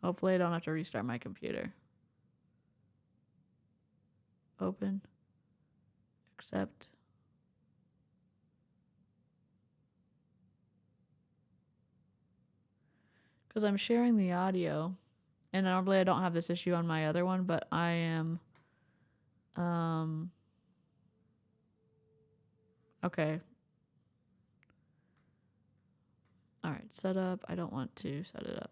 Hopefully I don't have to restart my computer. Open. Accept. Because I'm sharing the audio. And normally I don't have this issue on my other one, but I am... Okay. Alright, set up. I don't want to set it up.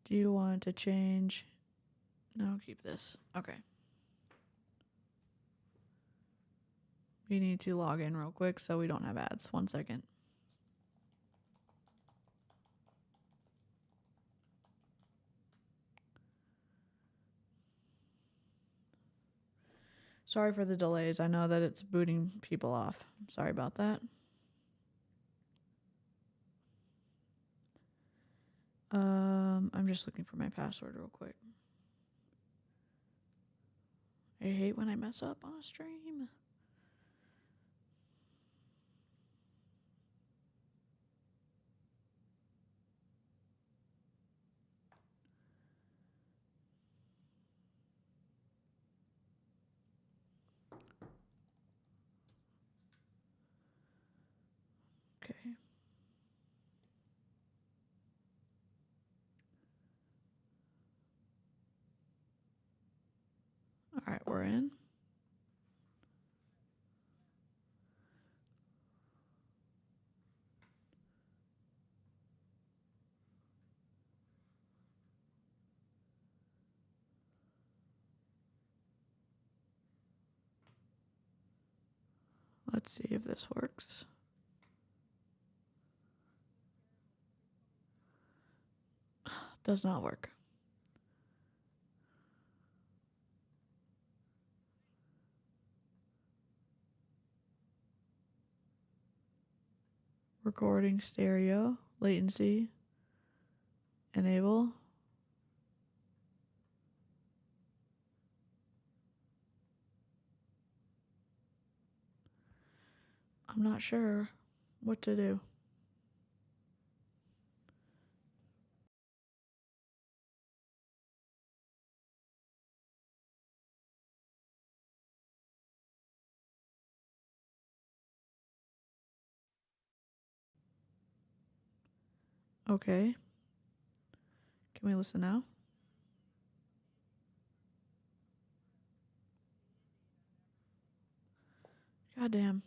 Do you want to change? No, keep this. Okay. We need to log in real quick so we don't have ads. 1 second. Sorry for the delays. I know that it's booting people off. Sorry about that. I'm just looking for my password real quick. I hate when I mess up on a stream. Okay. All right, we're in. Let's see if this works. Does not work. Recording stereo, latency, enable. I'm not sure what to do. Okay. Can we listen now? Goddamn.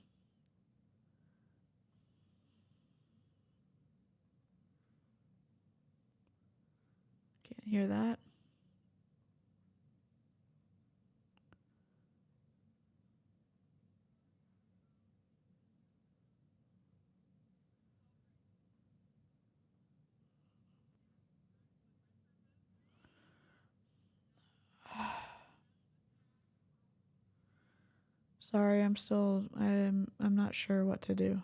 Can't hear that. Sorry, I'm not sure what to do.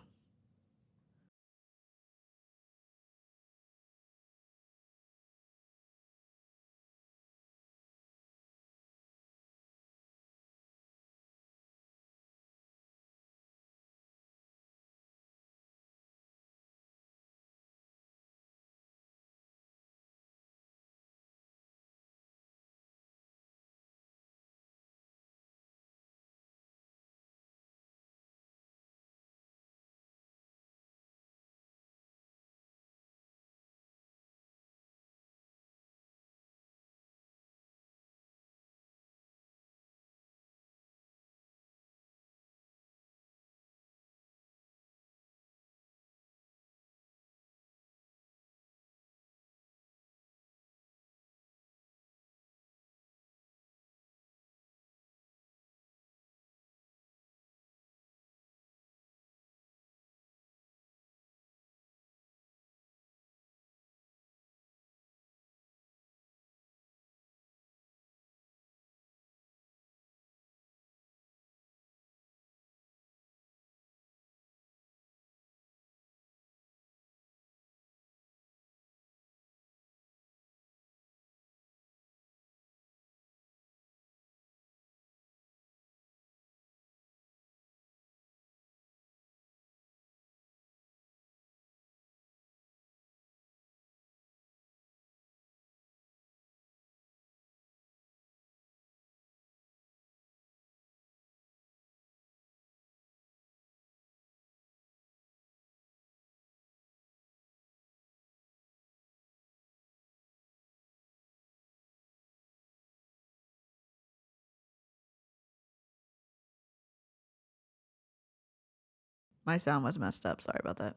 My sound was messed up. Sorry about that.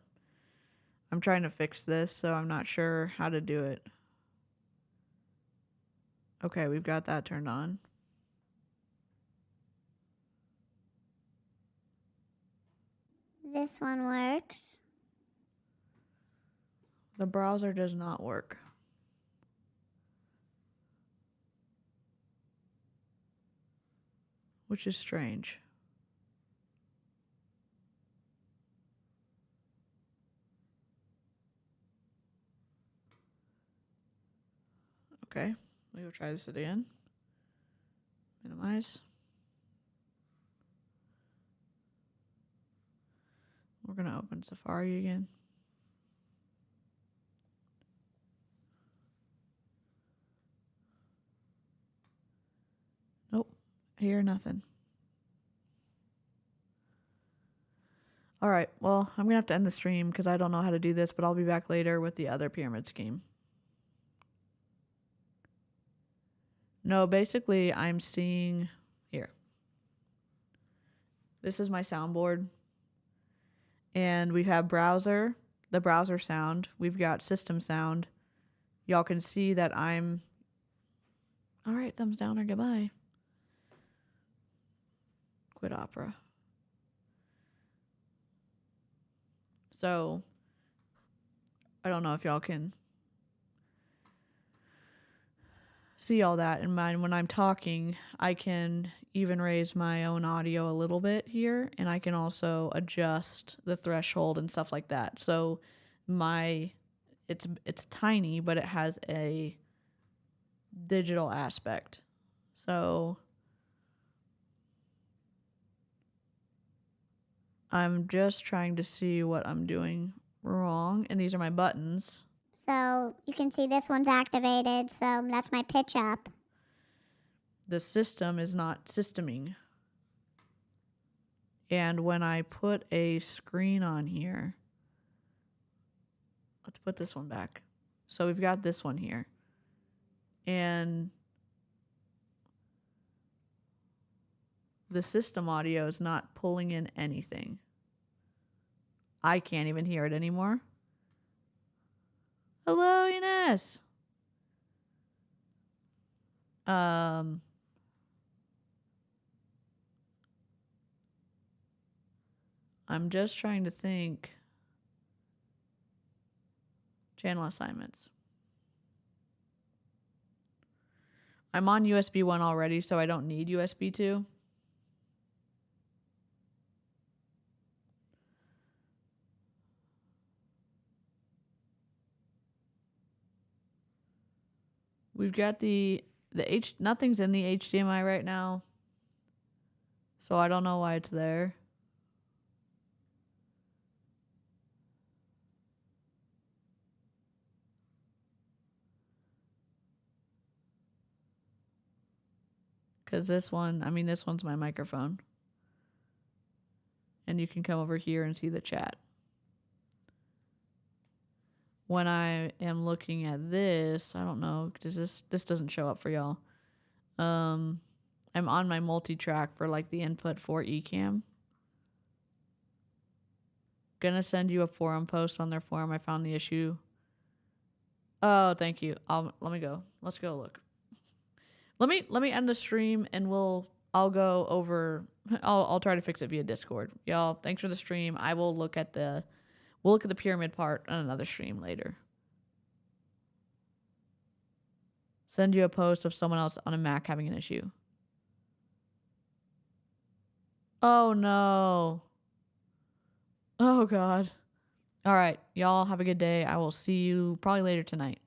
I'm trying to fix this, so I'm not sure how to do it. Okay, we've got that turned on. This one works. The browser does not work. Which is strange. Okay, we will try this again. Minimize. We're gonna open Safari again. Nope, I hear nothing. All right, well, I'm gonna have to end the stream because I don't know how to do this, but I'll be back later with the other pyramid scheme. No, basically, I'm seeing here. This is my soundboard, and we have browser, the browser sound. We've got system sound. Y'all can see that I'm. All right, thumbs down or goodbye. Quit opera. So, I don't know if y'all can. see all that in mind. When I'm talking, I can even raise my own audio a little bit here, and I can also adjust the threshold and stuff like that. So it's tiny, but it has a digital aspect. So I'm just trying to see what I'm doing wrong, and these are my buttons. So you can see this one's activated, so that's my pitch up. The system is not systeming. And when I put a screen on here, let's put this one back. So we've got this one here. And the system audio is not pulling in anything. I can't even hear it anymore. Hello, Ines. I'm just trying to think. Channel assignments. I'm on USB 1 already, so I don't need USB 2. We've got nothing's in the HDMI right now. So I don't know why it's there. Because this one's my microphone. And you can come over here and see the chat. When I am looking at this, I don't know, this doesn't show up for y'all. I'm on my multi-track for like the input for Ecamm. Gonna send you a forum post on their forum. I found the issue. Oh, thank you. Let me go. Let's go look. Let me end the stream and I'll go over. I'll try to fix it via Discord. Y'all, thanks for the stream. I will look at the pyramid part on another stream later. Send you a post of someone else on a Mac having an issue. Oh no. Oh God. All right, y'all have a good day. I will see you probably later tonight.